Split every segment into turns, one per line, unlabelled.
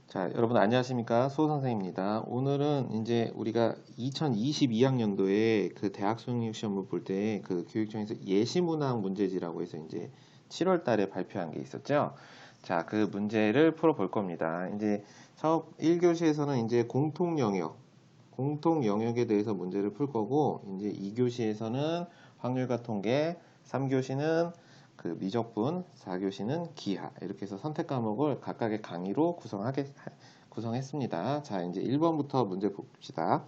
자, 여러분 안녕하십니까? 수호 선생입니다. 오늘은 이제 우리가 2022학년도에 그 대학 수능 시험을 볼 때 그 교육청에서 예시문항 문제지라고 해서 이제 7월 달에 발표한 게 있었죠. 자, 그 문제를 풀어볼 겁니다. 이제 처음 1교시에서는 이제 공통 영역에 대해서 문제를 풀 거고, 이제 2교시에서는 확률과 통계, 3교시는 그 미적분, 4교시는 기하 이렇게 해서 선택 과목을 각각의 강의로 구성했습니다. 자, 이제 1번부터 문제 봅시다.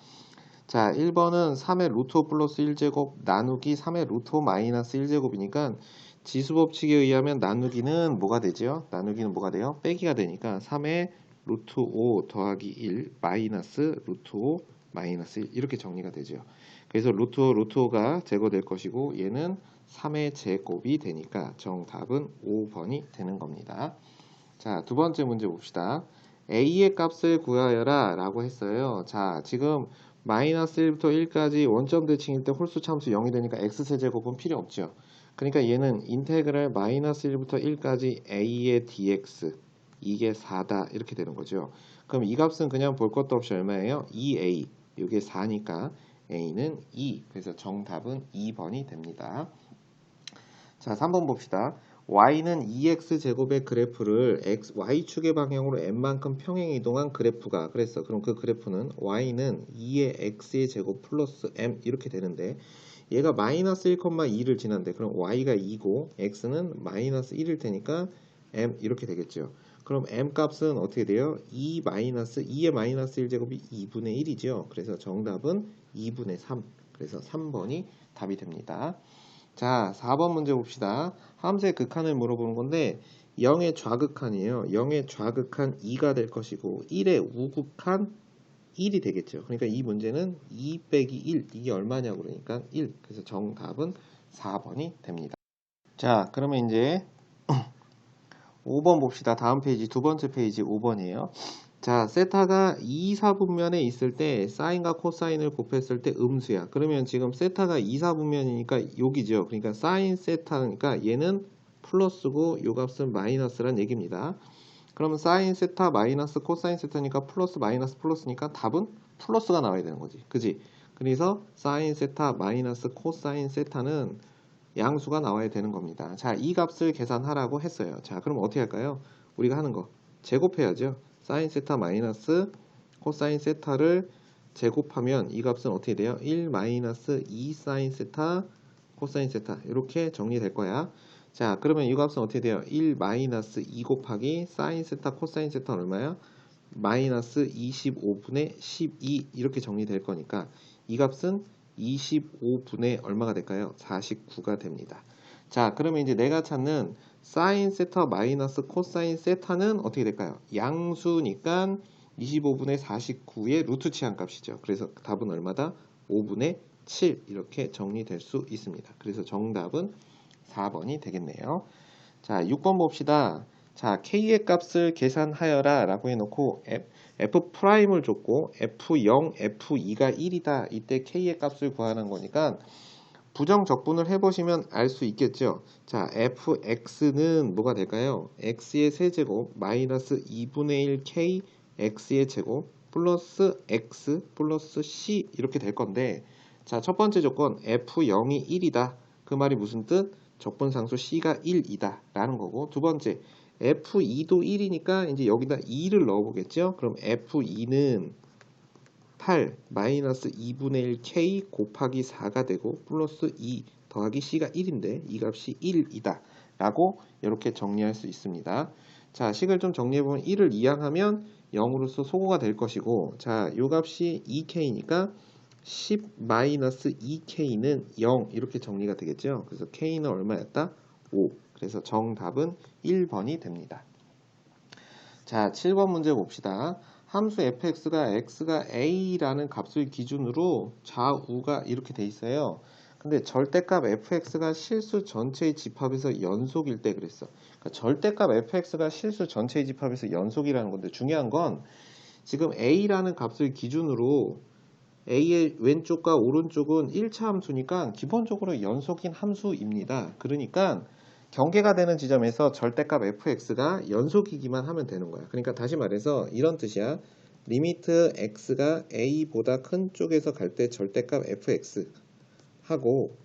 자, 1번은 3의 루트 5 플러스 1제곱 나누기 3의 루트 5 마이너스 1제곱이니까 지수 법칙에 의하면 나누기는 뭐가 되죠? 나누기는 뭐가 돼요? 빼기가 되니까 3의 루트 5 더하기 1 마이너스 루트 5 마이너스 1 이렇게 정리가 되죠. 그래서 루트 5가 제거될 것이고 얘는 3의 제곱이 되니까 정답은 5번이 되는 겁니다. 자, 두 번째 문제 봅시다. a의 값을 구하여라 라고 했어요. 자, 지금 마이너스 1부터 1까지 원점 대칭일 때 홀수 참수 0이 되니까 x세제곱은 필요 없죠. 그러니까 얘는 인테그랄 마이너스 1부터 1까지 a의 dx 이게 4다 이렇게 되는 거죠. 그럼 이 값은 그냥 볼 것도 없이 얼마예요? 2a 이게 4니까 a는 2 그래서 정답은 2번이 됩니다. 자, 3번 봅시다. y는 2x제곱의 그래프를 y축의 방향으로 n만큼 평행 이동한 그래프가 그랬어. 그럼 그 그래프는 y는 2의 x의 제곱 플러스 m 이렇게 되는데 얘가 마이너스 1,2를 지난대. 그럼 y가 2고 x는 마이너스 1일 테니까 m 이렇게 되겠죠. 그럼 m 값은 어떻게 돼요? 2의 마이너스 1제곱이 2분의 1이죠. 그래서 정답은 2분의 3. 그래서 3번이 답이 됩니다. 자, 4번 문제 봅시다. 함수의 극한을 물어보는 건데 0의 좌극한이에요. 0의 좌극한 2가 될 것이고 1의 우극한 1이 되겠죠. 그러니까 이 문제는 2 빼기 1 이게 얼마냐고 그러니까 1. 그래서 정답은 4번이 됩니다. 자, 그러면 이제 5번 봅시다. 다음 페이지 두 번째 페이지 5번이에요. 자, 세타가 2, 4분면에 있을 때 사인과 코사인을 곱했을 때 음수야. 그러면 지금 세타가 2, 4분면이니까 여기죠. 그러니까 사인 세타니까 얘는 플러스고 요 값은 마이너스란 얘기입니다. 그러면 사인 세타 마이너스 코사인 세타니까 플러스 마이너스 플러스니까 답은 플러스가 나와야 되는 거지. 그지? 그래서 사인 세타 마이너스 코사인 세타는 양수가 나와야 되는 겁니다. 자, 이 값을 계산하라고 했어요. 자, 그럼 어떻게 할까요? 우리가 하는 거 제곱해야죠. 사인 세타 마이너스 코사인 세타를 제곱하면 이 값은 어떻게 돼요? 1 마이너스 2 사인 세타 코사인 세타 이렇게 정리될 거야. 자, 그러면 이 값은 어떻게 돼요? 1 마이너스 2 곱하기 사인 세타 코사인 세타는 얼마야? 마이너스 25분의 12 이렇게 정리될 거니까 이 값은 25분의 얼마가 될까요? 49가 됩니다. 자, 그러면 이제 내가 찾는 사인 세타 마이너스 코사인 세타는 어떻게 될까요? 양수니까 25분의 49의 루트 치환값이죠. 그래서 답은 얼마다? 5분의 7 이렇게 정리될 수 있습니다. 그래서 정답은 4번이 되겠네요. 자, 6번 봅시다. 자, K의 값을 계산하여라 라고 해놓고 F'을 줬고 F0, F2가 1이다. 이때 K의 값을 구하는 거니까 부정적분을 해보시면 알 수 있겠죠. 자, fx는 뭐가 될까요? x의 세제곱 마이너스 2분의 1 k x의 제곱 플러스 x 플러스 c 이렇게 될 건데 자, 첫 번째 조건 f0이 1이다. 그 말이 무슨 뜻? 적분상수 c가 1이다 라는 거고 두 번째 f2도 1이니까 이제 여기다 2를 넣어 보겠죠. 그럼 f2는 8 마이너스 2분의 1 k 곱하기 4가 되고 플러스 2 더하기 c가 1인데 이 값이 1이다 라고 이렇게 정리할 수 있습니다. 자, 식을 좀 정리해보면 1을 이항하면 0으로서 소거가 될 것이고 자, 요 값이 2k니까 10 마이너스 2k는 0 이렇게 정리가 되겠죠. 그래서 k는 얼마였다? 5. 그래서 정답은 1번이 됩니다. 자, 7번 문제 봅시다. 함수 fx가 x가 a라는 값을 기준으로 좌우가 이렇게 돼 있어요. 근데 절대값 fx가 실수 전체의 집합에서 연속일 때 그랬어. 그러니까 절대값 fx가 실수 전체의 집합에서 연속이라는 건데 중요한 건 지금 a라는 값을 기준으로 a의 왼쪽과 오른쪽은 1차 함수니까 기본적으로 연속인 함수입니다. 그러니까 경계가 되는 지점에서 절대값 fx가 연속이기만 하면 되는 거야. 그러니까 다시 말해서 이런 뜻이야. 리미트 x가 a보다 큰 쪽에서 갈 때 절대값 fx 하고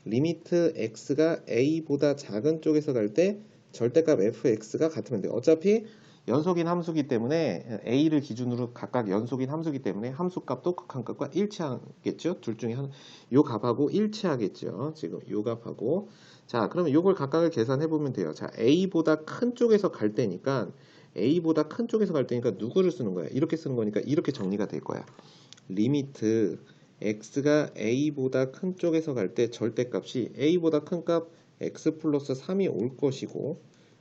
리미트 x가 a보다 작은 쪽에서 갈 때 절대값 fx가 같으면 돼요. 어차피 연속인 함수기 때문에 a를 기준으로 각각 연속인 함수기 때문에 함수값도 극한값과 일치하겠죠. 둘 중에 하나, 요 값하고 일치하겠죠. 지금 요 값하고. 자, 그러면 요걸 각각을 계산해 보면 돼요. 자, a보다 큰 쪽에서 갈 때니까 a보다 큰 쪽에서 갈 때니까 누구를 쓰는 거야? 이렇게 쓰는 거니까 이렇게 정리가 될 거야. 리미트 x가 a보다 큰 쪽에서 갈 때 절대값이 a보다 큰 값 x 플러스 3이 올 것이고,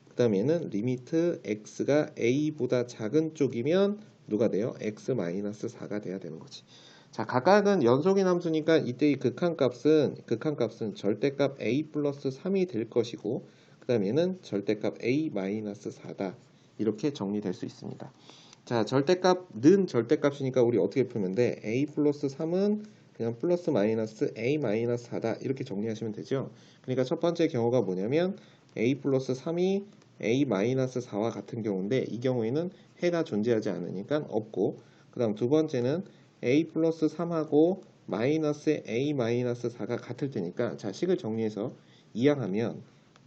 그 다음에는 리미트 x가 a보다 작은 쪽이면 누가 돼요? x 마이너스 4가 돼야 되는 거지. 자, 각각은 연속인 함수니까 이때 이 극한값은 절대값 a 플러스 3이 될 것이고, 그 다음에는 절대값 a 마이너스 4다. 이렇게 정리될 수 있습니다. 자, 절대값는 절대값이니까 우리 어떻게 풀면 돼? a 플러스 3은 그냥 플러스 마이너스 a 마이너스 4다. 이렇게 정리하시면 되죠. 그러니까 첫 번째 경우가 뭐냐면 a 플러스 3이 a 마이너스 4와 같은 경우인데, 이 경우에는 해가 존재하지 않으니까 없고, 그 다음 두 번째는 a 플러스 3하고 마이너스 a 마이너스 4가 같을 테니까, 자, 식을 정리해서 이항하면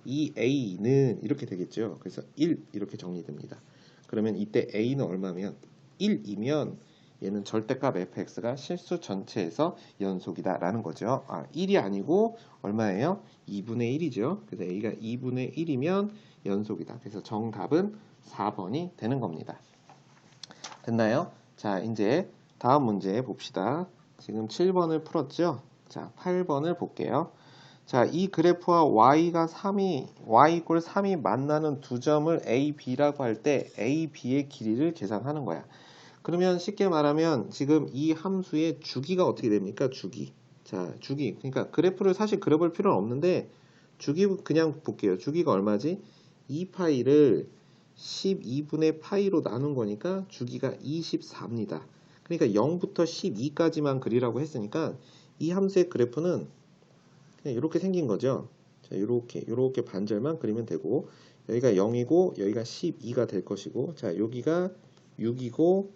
이 a는 이렇게 되겠죠. 그래서 1 이렇게 정리됩니다. 그러면 이때 a는 얼마면 1이면 얘는 절대값 fx가 실수 전체에서 연속이다 라는 거죠. 1이 아니고 얼마예요? 2분의 1이죠. 그래서 a가 2분의 1이면 연속이다. 그래서 정답은 4번이 되는 겁니다. 됐나요? 자, 이제 다음 문제 봅시다. 지금 7번을 풀었죠? 자, 8번을 볼게요. 자, 이 그래프와 y 이꼴 3이 만나는 두 점을 a, b라고 할 때 a, b의 길이를 계산하는 거야. 그러면 쉽게 말하면 지금 이 함수의 주기가 어떻게 됩니까? 주기. 자, 주기. 그러니까 그래프를 사실 그려볼 필요는 없는데 주기 그냥 볼게요. 주기가 얼마지? 2파이를 12분의 파이로 나눈 거니까 주기가 24입니다. 그러니까 0부터 12까지만 그리라고 했으니까 이 함수의 그래프는 그냥 이렇게 생긴 거죠. 자, 이렇게 반절만 그리면 되고, 여기가 0이고 여기가 12가 될 것이고, 자, 여기가 6이고,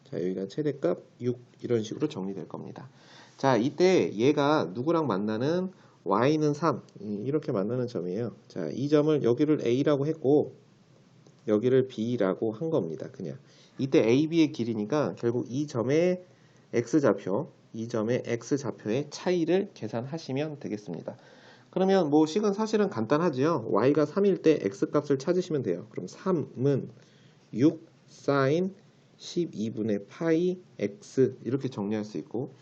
자, 여기가 최대값 6 이런 식으로 정리될 겁니다. 자, 이때 얘가 누구랑 만나는 y는 3 이렇게 만나는 점이에요. 자, 이 점을 여기를 a라고 했고 여기를 b라고 한 겁니다. 그냥 이때 a, b의 길이니까 결국 이 점의 x좌표, 이 점의 x좌표의 차이를 계산하시면 되겠습니다. 그러면 뭐 식은 사실은 간단하지요. y가 3일 때 x값을 찾으시면 돼요. 그럼 3은 6 sin 12분의 파이 x 이렇게 정리할 수 있고,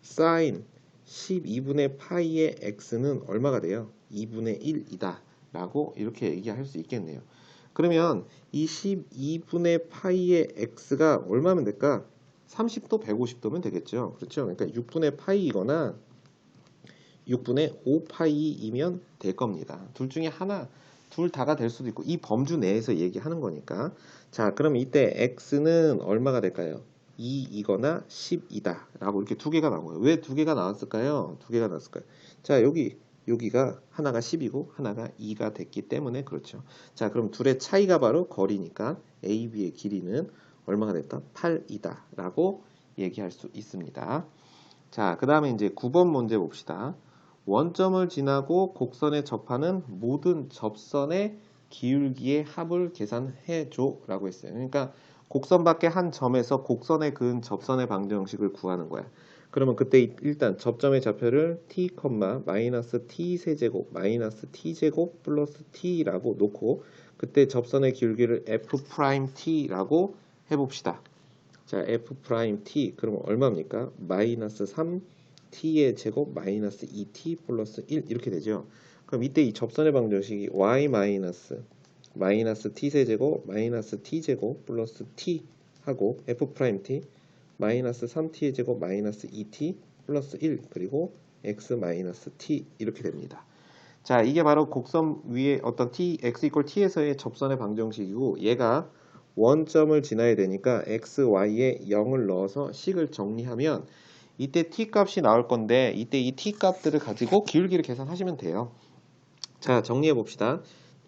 sin 12분의 파이의 x는 얼마가 돼요? 2분의 1이다 라고 이렇게 얘기할 수 있겠네요. 그러면 이 12분의 파이의 x가 얼마면 될까? 30도, 150도면 되겠죠. 그렇죠? 그러니까 6분의 파이이거나 6분의 5파이이면 될 겁니다. 둘 중에 하나, 둘 다가 될 수도 있고, 이 범주 내에서 얘기하는 거니까. 자, 그럼 이때 x는 얼마가 될까요? 2이거나 10이다 라고 이렇게 두 개가 나온 거예요. 왜 두 개가 나왔을까요? 두 개가 나왔을까요? 자, 여기가 하나가 10이고 하나가 2가 됐기 때문에 그렇죠. 자, 그럼 둘의 차이가 바로 거리니까 a, b의 길이는 얼마가 됐다? 8이다 라고 얘기할 수 있습니다. 자, 그 다음에 이제 9번 문제 봅시다. 원점을 지나고 곡선에 접하는 모든 접선의 기울기의 합을 계산해줘 라고 했어요. 그러니까 곡선 밖에 한 점에서 곡선에 그은 접선의 방정식을 구하는 거야. 그러면 그때 일단 접점의 좌표를 t, 마이너스 t 세제곱 마이너스 t 제곱 플러스 t라고 놓고 그때 접선의 기울기를 f't라고 해봅시다. 자, f't 그러면 얼마입니까? 마이너스 3t의 제곱 마이너스 2t 플러스 1 이렇게 되죠. 그럼 이때 이 접선의 방정식이 y 마이너스 t 세제곱 마이너스 t 제곱 플러스 t 하고 f't 마이너스 3t의 제곱 마이너스 2t 플러스 1 그리고 x 마이너스 t 이렇게 됩니다. 자, 이게 바로 곡선 위에 어떤 x 이퀄 t에서의 접선의 방정식이고, 얘가 원점을 지나야 되니까 x, y에 0을 넣어서 식을 정리하면 이때 t 값이 나올 건데, 이때 이 t 값들을 가지고 기울기를 계산하시면 돼요. 자, 정리해 봅시다.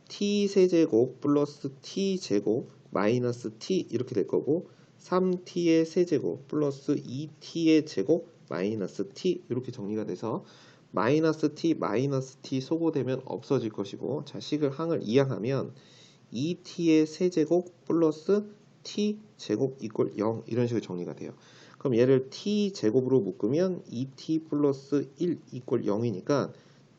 t세제곱 플러스 t제곱 마이너스 t 이렇게 될 거고 3t의 세제곱 플러스 2t의 제곱 마이너스 t 이렇게 정리가 돼서 마이너스 t 소거되면 없어질 것이고 자, 식을 항을 이항하면 2t의 세제곱 플러스 t제곱 이꼴 0 이런 식으로 정리가 돼요. 그럼 얘를 t제곱으로 묶으면 2t 플러스 1 이꼴 0이니까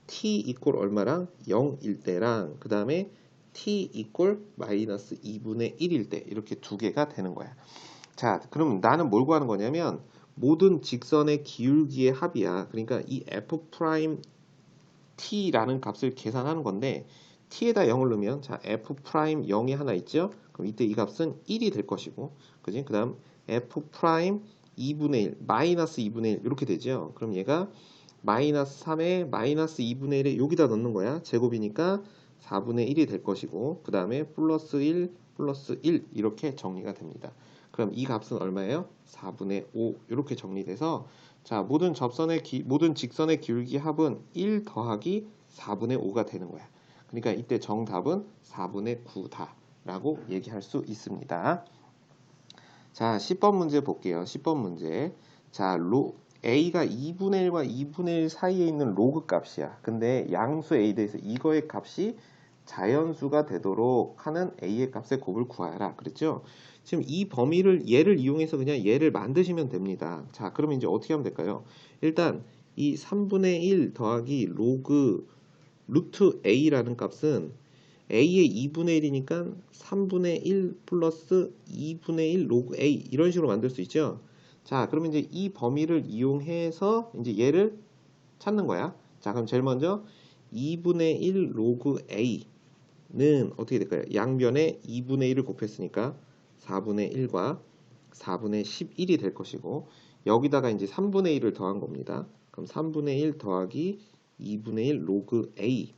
t 이꼴 얼마랑 0일 때랑 그 다음에 t 이꼴 마이너스 2분의 1일 때 이렇게 두 개가 되는 거야. 자, 그럼 나는 뭘 구하는 거냐면 모든 직선의 기울기의 합이야. 그러니까 이 f 프라임 t라는 값을 계산하는 건데 t에다 0을 넣으면 자 f 프라임 0이 하나 있죠. 그럼 이때 이 값은 1이 될 것이고 그지? 그 다음 f 프라임 2분의 1 마이너스 2분의 1 이렇게 되죠. 그럼 얘가 마이너스 3에 마이너스 2분의 1에 여기다 넣는 거야. 제곱이니까 4분의 1이 될 것이고 그 다음에 플러스 1 플러스 1 이렇게 정리가 됩니다. 그럼 이 값은 얼마예요? 4분의 5 이렇게 정리돼서 자 모든 직선의 기울기 합은 1 더하기 4분의 5가 되는 거야. 그러니까 이때 정답은 4분의 9다 라고 얘기할 수 있습니다. 자 10번 문제 볼게요. 10번 문제 자 a가 2분의 1과 2분의 1 사이에 있는 로그 값이야. 근데 양수 a에 대해서 이거의 값이 자연수가 되도록 하는 a의 값의 곱을 구하라 그랬죠. 지금 이 범위를 얘를 이용해서 그냥 얘를 만드시면 됩니다. 자 그러면 이제 어떻게 하면 될까요? 일단 이 3분의 1 더하기 로그 루트 a라는 값은 a의 2분의 1이니까 3분의 1 플러스 2분의 1 로그 a 이런 식으로 만들 수 있죠. 자, 그러면 이제 이 범위를 이용해서 이제 얘를 찾는 거야. 자, 그럼 제일 먼저 2분의 1 로그 a는 어떻게 될까요? 양변에 2분의 1을 곱했으니까 4분의 1과 4분의 11이 될 것이고 여기다가 이제 3분의 1을 더한 겁니다. 그럼 3분의 1 더하기 2분의 1 로그 a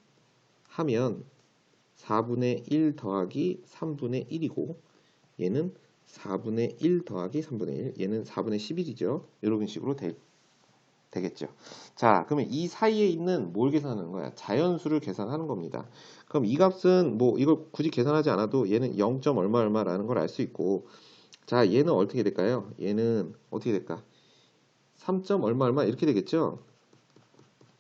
하면 4분의 1 더하기 3분의 1이고 얘는 4분의 1 더하기 3분의 1 얘는 4분의 11이죠. 이런 식으로 되겠죠. 자 그러면 이 사이에 있는 뭘 계산하는 거야? 자연수를 계산하는 겁니다. 그럼 이 값은 뭐 이걸 굳이 계산하지 않아도 얘는 0. 얼마 얼마라는 걸 알 수 있고 자 얘는 어떻게 될까요? 얘는 어떻게 될까? 3. 얼마 얼마 이렇게 되겠죠.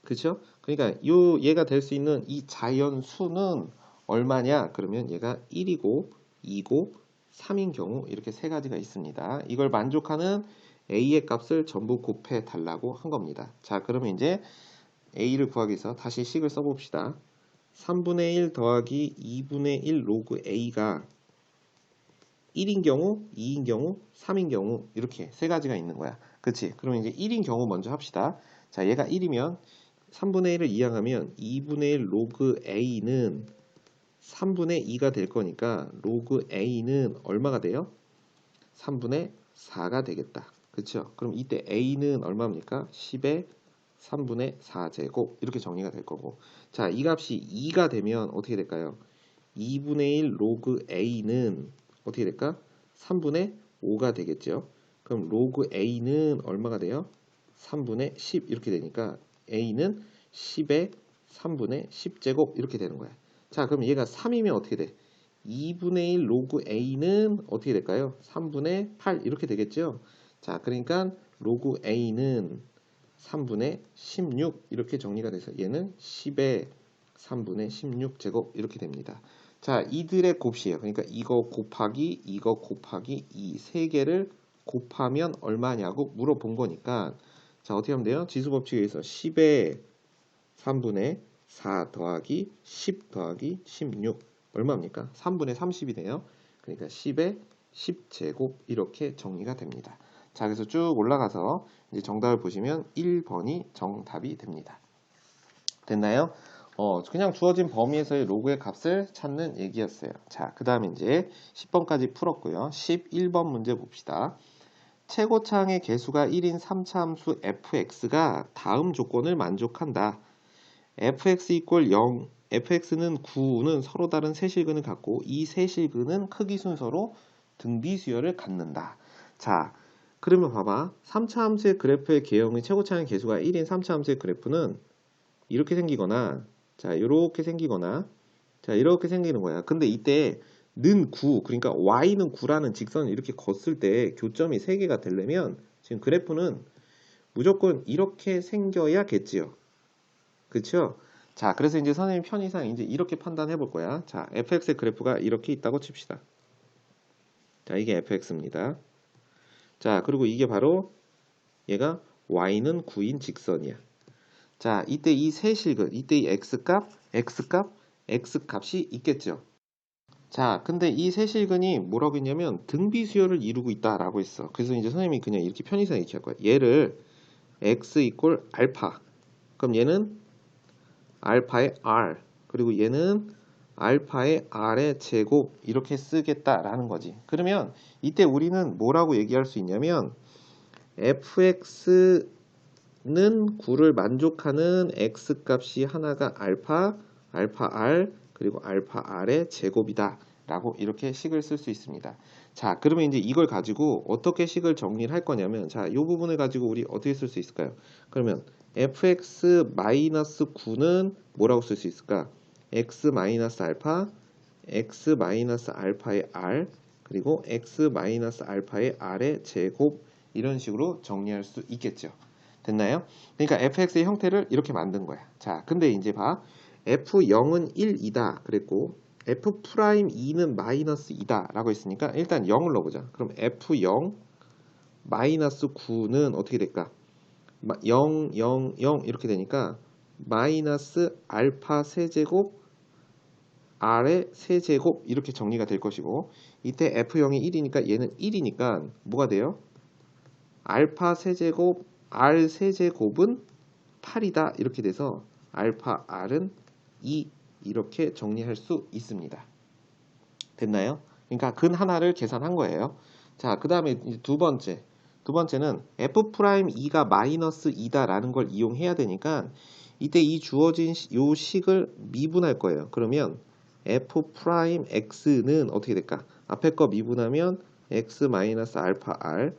그쵸? 그러니까 얘가 될 수 있는 이 자연수는 얼마냐? 그러면 얘가 1이고 2고 3인 경우 이렇게 세 가지가 있습니다. 이걸 만족하는 a의 값을 전부 곱해 달라고 한 겁니다. 자, 그러면 이제 a를 구하기 위해서 다시 식을 써봅시다. 3분의 1 더하기 2분의 1 로그 a가 1인 경우, 2인 경우, 3인 경우 이렇게 세 가지가 있는 거야. 그치? 그러면 이제 1인 경우 먼저 합시다. 자, 얘가 1이면 3분의 1을 이항하면 2분의 1 로그 a는 3분의 2가 될 거니까 로그 a는 얼마가 돼요? 3분의 4가 되겠다. 그렇죠? 그럼 이때 a는 얼마입니까? 10의 3분의 4제곱 이렇게 정리가 될 거고 자, 이 값이 2가 되면 어떻게 될까요? 2분의 1 로그 a는 어떻게 될까? 3분의 5가 되겠죠. 그럼 로그 a는 얼마가 돼요? 3분의 10 이렇게 되니까 a는 10의 3분의 10제곱 이렇게 되는 거야. 자, 그럼 얘가 3이면 어떻게 돼? 2분의 1 로그 a는 어떻게 될까요? 3분의 8 이렇게 되겠죠. 자, 그러니까 로그 a는 3분의 16 이렇게 정리가 돼서 얘는 10의 3분의 16제곱 이렇게 됩니다. 자, 이들의 곱이에요. 그러니까 이거 곱하기 이 세 개를 곱하면 얼마냐고 물어본 거니까 자, 어떻게 하면 돼요? 지수법칙에 의해서 10의 3분의 4 더하기 10 더하기 16 얼마입니까? 3분의 30이네요. 그러니까 10의 10제곱 이렇게 정리가 됩니다. 자, 그래서 쭉 올라가서 이제 정답을 보시면 1번이 정답이 됩니다. 됐나요? 그냥 주어진 범위에서의 로그의 값을 찾는 얘기였어요. 자, 그 다음에 이제 10번까지 풀었고요. 11번 문제 봅시다. 최고차항의 개수가 1인 3차 함수 fx가 다음 조건을 만족한다. fx 이꼴 0, fx는 9는 서로 다른 세 실근을 갖고 이 세 실근은 크기 순서로 등비수열을 갖는다. 자, 그러면 봐봐. 3차 함수의 그래프의 개형의 최고차항의 개수가 1인 3차 함수의 그래프는 이렇게 생기거나 자, 이렇게 생기거나 자, 이렇게 생기는 거야. 근데 이때 는 9, 그러니까 y는 9라는 직선을 이렇게 걷을 때 교점이 3개가 되려면 지금 그래프는 무조건 이렇게 생겨야겠지요. 그쵸? 자, 그래서 이제 선생님 편의상 이제 이렇게 판단해 볼 거야. 자, fx의 그래프가 이렇게 있다고 칩시다. 자, 이게 fx입니다. 자, 그리고 이게 바로 얘가 y는 9인 직선이야. 자, 이때 이 세 실근, 이때 이 x값, x값이 있겠죠. 자, 근데 이 세 실근이 뭐라고 했냐면 등비 수열을 이루고 있다라고 했어. 그래서 이제 선생님이 그냥 이렇게 편의상 이렇게 할 거야. 얘를 x 이꼴 알파. 그럼 얘는 알파의 r, 그리고 얘는 알파의 r의 제곱 이렇게 쓰겠다라는 거지. 그러면 이때 우리는 뭐라고 얘기할 수 있냐면 fx는 9를 만족하는 x값이 하나가 알파, 알파 r, 그리고 알파 r의 제곱이다 라고 이렇게 식을 쓸 수 있습니다. 자, 그러면 이제 이걸 가지고 어떻게 식을 정리를 할 거냐면, 자, 이 부분을 가지고 우리 어떻게 쓸 수 있을까요? 그러면 fx-9는 뭐라고 쓸 수 있을까? x-알파, x-알파의 r, 그리고 x-알파의 r의 제곱, 이런 식으로 정리할 수 있겠죠. 됐나요? 그러니까 fx의 형태를 이렇게 만든 거야. 자, 근데 이제 봐. f0은 1이다 그랬고 f'2는 마이너스 2다 라고 했으니까 일단 0을 넣어보자. 그럼 f0 마이너스 9는 어떻게 될까? 0, 0, 0 이렇게 되니까 마이너스 알파 세제곱 r의 세제곱 이렇게 정리가 될 것이고, 이때 f0이 1이니까 얘는 1이니까 뭐가 돼요? 알파 세제곱 r 세제곱은 8이다 이렇게 돼서 알파 r은 2 이렇게 정리할 수 있습니다. 됐나요? 그러니까 근 하나를 계산한 거예요. 자, 그 다음에 두 번째는 f'2가 마이너스 2다라는 걸 이용해야 되니까 이때 이 주어진 요 식을 미분할 거예요. 그러면 f'x는 어떻게 될까? 앞에 거 미분하면 x 마이너스 알파 r,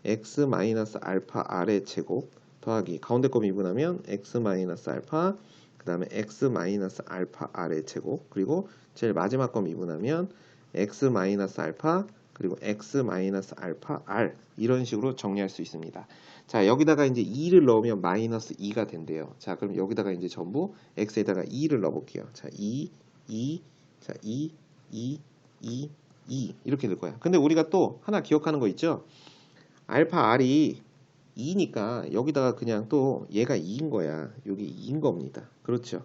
x 마이너스 알파 r의 제곱 더하기 가운데 거 미분하면 x 마이너스 알파, 그 다음에 x 마이너스 알파 r의 제곱, 그리고 제일 마지막 거 미분하면 x 마이너스 알파, 그리고 x 마이너스 알파 r, 이런 식으로 정리할 수 있습니다. 자, 여기다가 이제 2를 넣으면 마이너스 2가 된대요. 자, 그럼 여기다가 이제 전부 x에다가 2를 넣어볼게요. 자, 2, 자, 2 이렇게 될 거야. 근데 우리가 또 하나 기억하는 거 있죠? 알파 r이 2니까 여기다가 그냥 또 얘가 2인 거야. 여기 2인 겁니다. 그렇죠?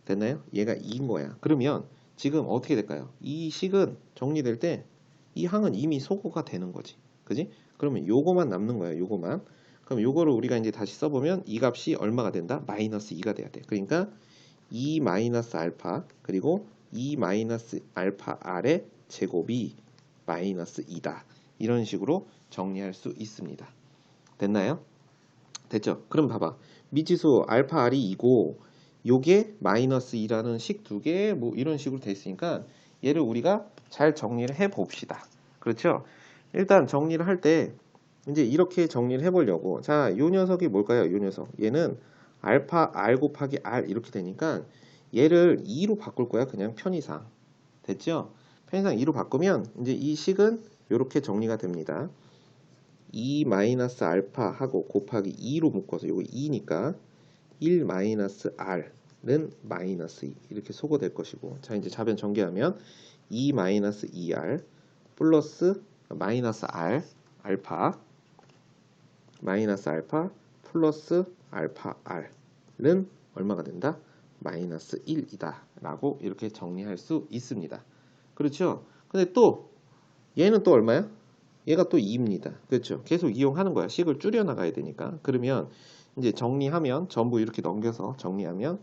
됐나요? 얘가 2인 거야. 그러면 지금 어떻게 될까요? 이 식은 정리될 때 이 항은 이미 소거가 되는 거지. 그지? 그러면 요거만 남는 거야. 요거만. 그럼 요거를 우리가 이제 다시 써보면 이 값이 얼마가 된다? 마이너스 2가 돼야 돼. 그러니까 2 마이너스 알파, 그리고 2 마이너스 알파 r의 제곱이 마이너스 2다. 이런 식으로 정리할 수 있습니다. 됐나요? 됐죠? 그럼 봐봐. 미지수 알파 r이 2고 요게 마이너스 2라는 식 두 개 뭐 이런 식으로 돼 있으니까 얘를 우리가 잘 정리를 해 봅시다. 그렇죠? 일단 정리를 할 때 이제 이렇게 정리를 해 보려고. 자, 요 녀석이 뭘까요? 요 녀석. 얘는 알파 r 곱하기 r 이렇게 되니까 얘를 2로 바꿀 거야. 그냥 편의상. 됐죠? 편의상 2로 바꾸면 이제 이 식은 이렇게 정리가 됩니다. 2 마이너스 알파 하고 곱하기 2로 묶어서 요거 2니까 1 마이너스 r는 마이너스 2 이렇게 소거될 것이고, 자, 이제 좌변 전개하면 2 마이너스 2r 플러스 마이너스 r 알파 마이너스 알파 플러스 알파 r는 얼마가 된다? 마이너스 1이다 라고 이렇게 정리할 수 있습니다. 그렇죠? 근데 또 얘는 또 얼마야? 얘가 또 2입니다. 그렇죠? 계속 이용하는 거야. 식을 줄여 나가야 되니까. 그러면 이제 정리하면 전부 이렇게 넘겨서 정리하면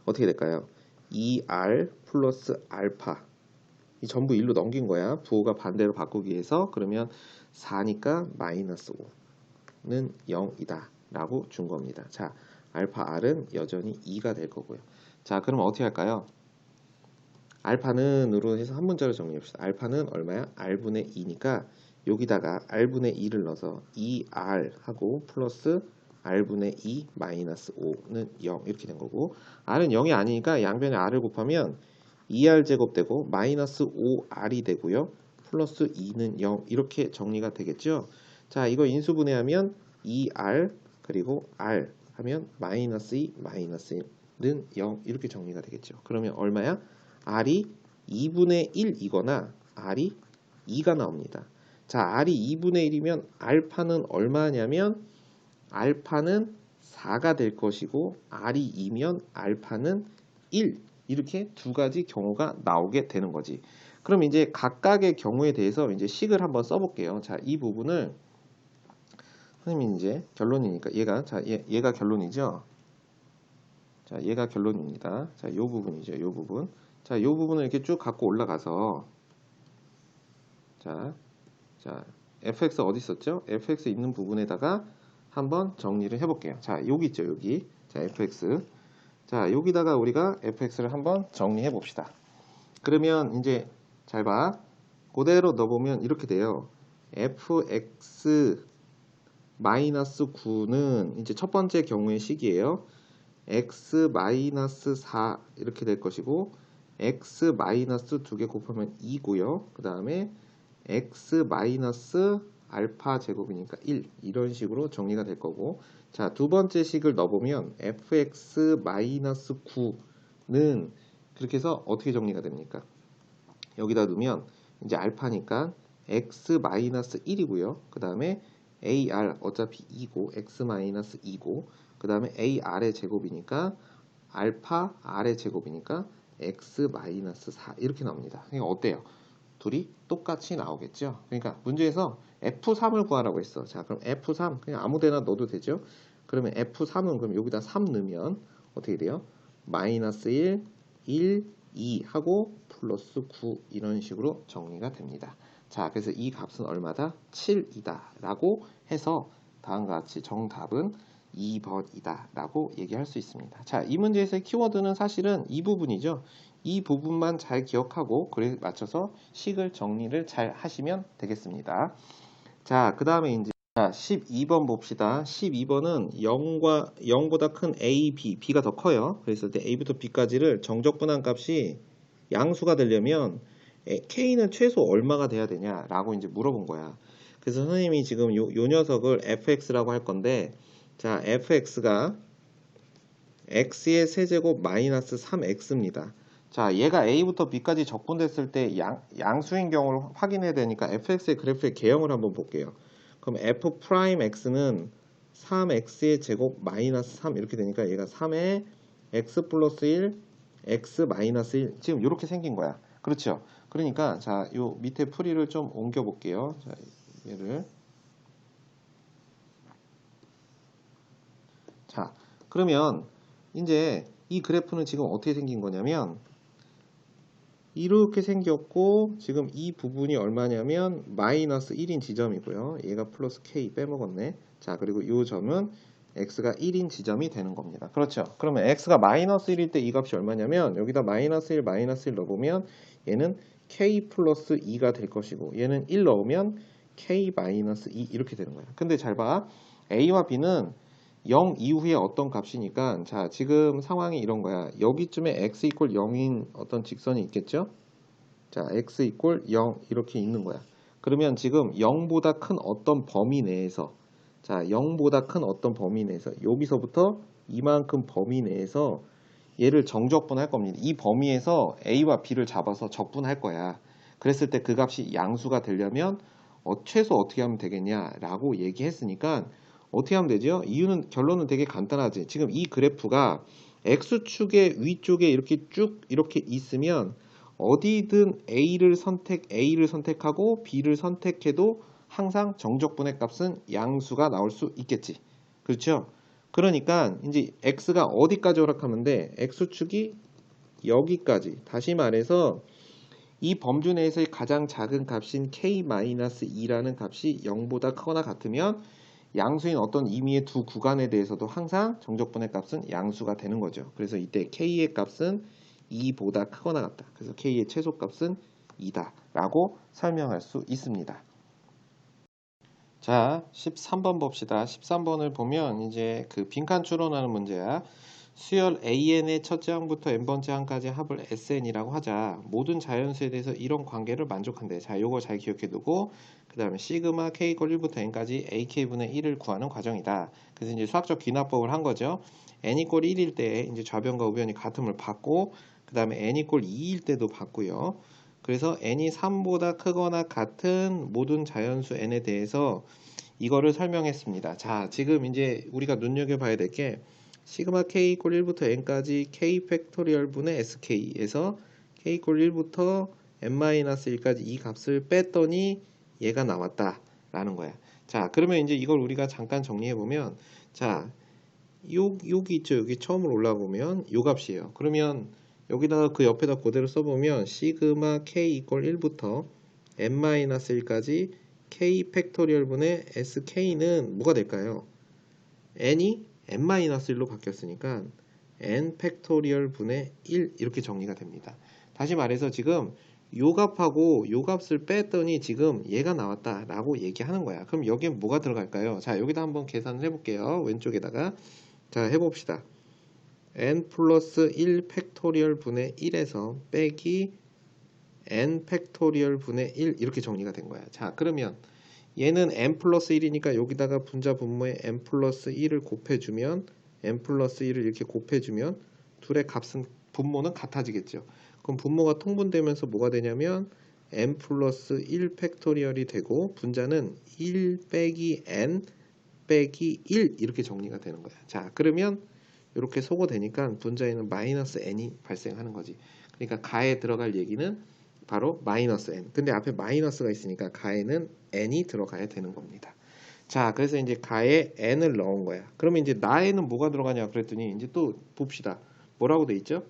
어떻게 될까요? 2r 플러스 알파 이 전부 1로 넘긴 거야. 부호가 반대로 바꾸기 위해서. 그러면 4니까 마이너스 5는 0이다 라고 준 겁니다. 자, 알파 r은 여전히 2가 될 거고요. 자, 그럼 어떻게 할까요? 알파는으로 해서 한 문자로 정리합시다. 알파는 얼마야? r분의 2니까 여기다가 r분의 2를 넣어서 2r 하고 플러스 r분의 2 마이너스 5는 0 이렇게 된 거고, r은 0이 아니니까 양변에 r을 곱하면 2r 제곱 되고 마이너스 5r이 되고요. 플러스 2는 0 이렇게 정리가 되겠죠. 자, 이거 인수분해하면 2r 그리고 r 하면 마이너스 2 마이너스 1은 0 이렇게 정리가 되겠죠. 그러면 얼마야? r이 2분의 1이거나 r이 2가 나옵니다. 자, r이 2분의 1이면 알파는 얼마냐면 알파는 4가 될 것이고 r이 2면 알파는 1 이렇게 두 가지 경우가 나오게 되는 거지. 그럼 이제 각각의 경우에 대해서 이제 식을 한번 써볼게요. 자, 이 부분을 선생님이 이제 결론이니까 얘가 결론이죠. 자, 얘가 결론입니다. 자, 요 부분이죠. 요 부분. 자, 요 부분을 이렇게 쭉 갖고 올라가서 자, fx 어디 있었죠? fx 있는 부분에다가 한번 정리를 해볼게요. 자, 여기 있죠, 여기. 자, fx. 자, 여기다가 우리가 fx를 한번 정리해 봅시다. 그러면 이제 잘 봐. 그대로 넣어보면 이렇게 돼요. fx 마이너스 9는 이제 첫 번째 경우의 식이에요. x 마이너스 4 이렇게 될 것이고 x 마이너스 2개 곱하면 2고요. 그 다음에 x 마이너스 알파 제곱이니까 1 이런 식으로 정리가 될 거고, 자, 두 번째 식을 넣어보면 fx 마이너스 9는 그렇게 해서 어떻게 정리가 됩니까? 여기다 두면 이제 알파니까 x 마이너스 1이고요. 그 다음에 ar 어차피 2고 x 마이너스 2고 그 다음에 ar의 제곱이니까 알파 r의 제곱이니까 x 마이너스 4 이렇게 나옵니다. 그러니까 어때요? 둘이 똑같이 나오겠죠. 그러니까 문제에서 F3을 구하라고 했어. 자, 그럼 F3 그냥 아무 데나 넣어도 되죠. 그러면 F3은 그럼 여기다 3 넣으면 어떻게 돼요? 마이너스 1, 1, 2 하고 플러스 9 이런 식으로 정리가 됩니다. 자, 그래서 이 값은 얼마다? 7이다 라고 해서 다음과 같이 정답은 2번이다 라고 얘기할 수 있습니다. 자, 이 문제에서의 키워드는 사실은 이 부분이죠. 이 부분만 잘 기억하고 그래 맞춰서 식을 정리를 잘 하시면 되겠습니다. 자, 그 다음에 이제 12번 봅시다. 12번은 0보다 큰 A, B, B가 더 커요. 그래서 A부터 B까지를 정적분한 값이 양수가 되려면 K는 최소 얼마가 돼야 되냐라고 이제 물어본 거야. 그래서 선생님이 지금 요 녀석을 fx라고 할 건데, 자, fx가 x의 세제곱 마이너스 3x입니다. 자, 얘가 a부터 b까지 적분됐을 때 양수인 경우를 확인해야 되니까 fx의 그래프의 개형을 한번 볼게요. 그럼 f'x는 3x의 제곱 마이너스 3 이렇게 되니까 얘가 3에 x 플러스 1, x 마이너스 1 지금 이렇게 생긴 거야. 그렇죠? 그러니까 자, 요 밑에 풀이를 좀 옮겨 볼게요. 자, 얘를 자, 그러면 이제 이 그래프는 지금 어떻게 생긴 거냐면 이렇게 생겼고, 지금 이 부분이 얼마냐면 마이너스 1인 지점이고요. 얘가 플러스 k 빼먹었네. 자, 그리고 이 점은 x가 1인 지점이 되는 겁니다. 그렇죠? 그러면 x가 마이너스 1일 때 이 값이 얼마냐면 여기다 마이너스 1 넣어보면 얘는 k 플러스 2가 될 것이고, 얘는 1 넣으면 k 마이너스 2 이렇게 되는 거야. 근데 잘 봐. a와 b는 0 이후에 어떤 값이니까, 자, 지금 상황이 이런 거야. 여기쯤에 x 이퀄 0인 어떤 직선이 있겠죠? 자, x 이퀄 0 이렇게 있는 거야. 그러면 지금 0보다 큰 어떤 범위 내에서, 자, 0보다 큰 어떤 범위 내에서 여기서부터 이만큼 범위 내에서 얘를 정적분할 겁니다. 이 범위에서 a와 b를 잡아서 적분할 거야. 그랬을 때 그 값이 양수가 되려면 최소 어떻게 하면 되겠냐라고 얘기했으니까 어떻게 하면 되죠? 이유는 결론은 되게 간단하지. 지금 이 그래프가 x축의 위쪽에 이렇게 쭉 이렇게 있으면 어디든 A를 선택하고 B를 선택해도 항상 정적분의 값은 양수가 나올 수 있겠지. 그렇죠? 그러니까 이제 x가 어디까지 허락하면 돼? x축이 여기까지. 다시 말해서 이 범주 내에서의 가장 작은 값인 k-2라는 값이 0보다 크거나 같으면 양수인 어떤 임의의 두 구간에 대해서도 항상 정적분의 값은 양수가 되는 거죠. 그래서 이때 k의 값은 2보다 크거나 같다. 그래서 k의 최소값은 2다 라고 설명할 수 있습니다. 자, 13번 봅시다. 13번을 보면 이제 그 빈칸 추론하는 문제야. 수열 AN의 첫째 항부터 n번째 항까지 합을 SN이라고 하자. 모든 자연수에 대해서 이런 관계를 만족한대. 자, 요거 잘 기억해 두고 그 다음에 시그마 k 꼴 1부터 n까지 ak분의 1을 구하는 과정이다. 그래서 이제 수학적 귀납법을 한 거죠. n 이꼴 1일 때 이제 좌변과 우변이 같음을 받고 그 다음에 n 이꼴 2일 때도 받고요. 그래서 n이 3보다 크거나 같은 모든 자연수 n에 대해서 이거를 설명했습니다. 자, 지금 이제 우리가 눈여겨봐야 될 게 시그마 k 이꼴 1부터 n까지 k 팩토리얼 분의 sk에서 k 이꼴 1부터 n-1까지 이 값을 뺐더니 얘가 나왔다 라는 거야. 자, 그러면 이제 이걸 우리가 잠깐 정리해 보면, 자, 여기 있죠. 여기 처음으로 올라오면 요 값이에요. 그러면 여기다가 그 옆에다 그대로 써보면 시그마 k 이꼴 1부터 n-1까지 k 팩토리얼 분의 sk는 뭐가 될까요? n이 n-1로 바뀌었으니까 n 팩토리얼 분의 1 이렇게 정리가 됩니다. 다시 말해서 지금 요 값하고 요 값을 뺐더니 지금 얘가 나왔다 라고 얘기하는 거야. 그럼 여기에 뭐가 들어갈까요? 자, 여기다 한번 계산을 해볼게요. 왼쪽에다가 자, 해봅시다. n 플러스 1 팩토리얼 분의 1에서 빼기 n 팩토리얼 분의 1 이렇게 정리가 된 거야. 자, 그러면 얘는 n 플러스 1이니까 여기다가 분자 분모에 n 플러스 1을 곱해주면 n 플러스 1을 이렇게 곱해주면 둘의 값은 분모는 같아지겠죠. 그럼 분모가 통분되면서 뭐가 되냐면 n 플러스 1 팩토리얼이 되고 분자는 1 빼기 n 빼기 1 이렇게 정리가 되는 거야. 자, 그러면 이렇게 소거되니까 분자에는 마이너스 n이 발생하는 거지. 그러니까 가에 들어갈 얘기는 바로 마이너스 n. 근데 앞에 마이너스가 있으니까 가에는 n이 들어가야 되는 겁니다. 자, 그래서 이제 가에 n을 넣은 거야. 그러면 이제 나에는 뭐가 들어가냐 그랬더니 이제 또 봅시다. 뭐라고 돼 있죠?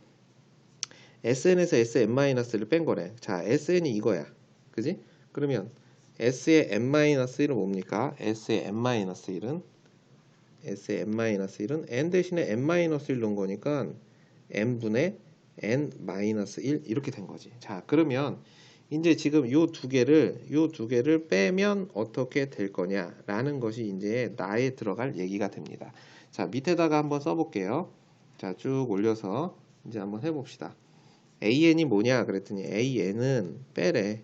sn에서 sn-를 뺀 거래. 자, sn이 이거야. 그지? 그러면 s의 n-1은 뭡니까? s의 n-1은 n 대신에 n-1 넣은 거니까 n분의 n-1 이렇게 된 거지. 자, 그러면 이제 지금 요 두 개를 빼면 어떻게 될 거냐라는 것이 이제 나에 들어갈 얘기가 됩니다. 자, 밑에다가 한번 써볼게요. 자, 쭉 올려서 이제 한번 해봅시다. an이 뭐냐 그랬더니 an은 빼래.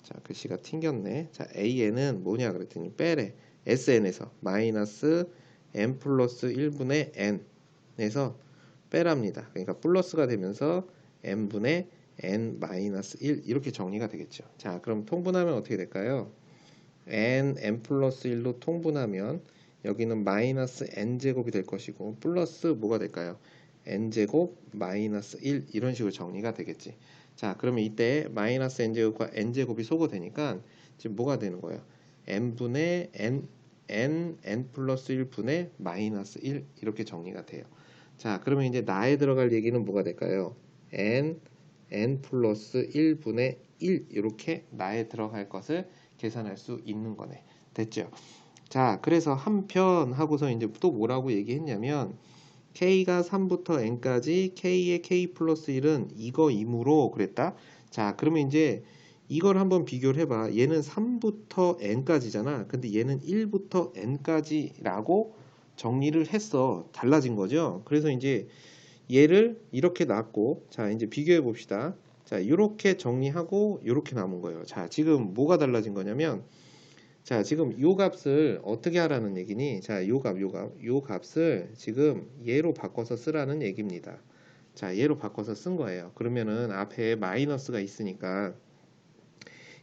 자, 글씨가 튕겼네. 자, an은 뭐냐 그랬더니 빼래. sn에서 마이너스 n 플러스 1분의 n에서 빼랍니다. 그러니까 플러스가 되면서 n분의 n-1 이렇게 정리가 되겠죠. 자, 그럼 통분하면 어떻게 될까요? n 플러스 1로 통분하면 여기는 마이너스 n제곱이 될 것이고 플러스 뭐가 될까요? n제곱 마이너스 1 이런 식으로 정리가 되겠지. 자, 그러면 이때 마이너스 n제곱과 n제곱이 소거되니까 지금 뭐가 되는 거예요? n분의 n 플러스 1분의 마이너스 1 이렇게 정리가 돼요. 자, 그러면 이제 나에 들어갈 얘기는 뭐가 될까요? n 플러스 1분의 1 이렇게 나에 들어갈 것을 계산할 수 있는 거네. 됐죠? 자, 그래서 한편 하고서 이제 또 뭐라고 얘기했냐면 k가 3부터 n까지 k의 k 플러스 1은 이거이므로 그랬다. 자, 그러면 이제 이걸 한번 비교를 해봐. 얘는 3부터 n까지잖아. 근데 얘는 1부터 n까지라고 정리를 했어. 달라진 거죠. 그래서 이제 얘를 이렇게 놨고, 자, 이제 비교해 봅시다. 자, 이렇게 정리하고 이렇게 남은 거예요. 자, 지금 뭐가 달라진 거냐면, 자, 지금 요 값을 어떻게 하라는 얘기니? 자, 요 값을 지금 얘로 바꿔서 쓰라는 얘기입니다. 자, 얘로 바꿔서 쓴 거예요. 그러면은 앞에 마이너스가 있으니까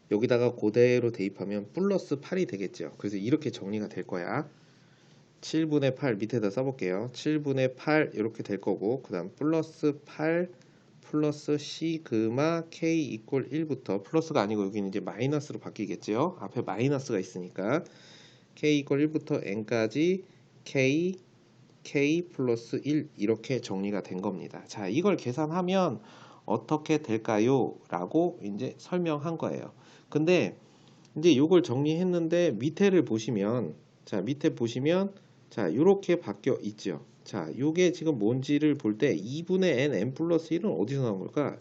여기다가 그대로 대입하면 플러스 8이 되겠죠. 그래서 이렇게 정리가 될 거야. 7분의 8 밑에다 써볼게요. 7분의 8 이렇게 될 거고 그 다음 플러스 8 플러스 시그마 k 이꼴 1부터 플러스가 아니고 여기는 이제 마이너스로 바뀌겠죠. 앞에 마이너스가 있으니까 k 이꼴 1부터 n까지 k 플러스 1 이렇게 정리가 된 겁니다. 자, 이걸 계산하면 어떻게 될까요? 라고 이제 설명한 거예요. 근데 이제 이걸 정리했는데 밑에를 보시면 자, 밑에 보시면 자, 이렇게 바뀌어 있죠. 자, 요게 지금 뭔지를 볼 때 2분의 n 플러스 1은 어디서 나온 걸까?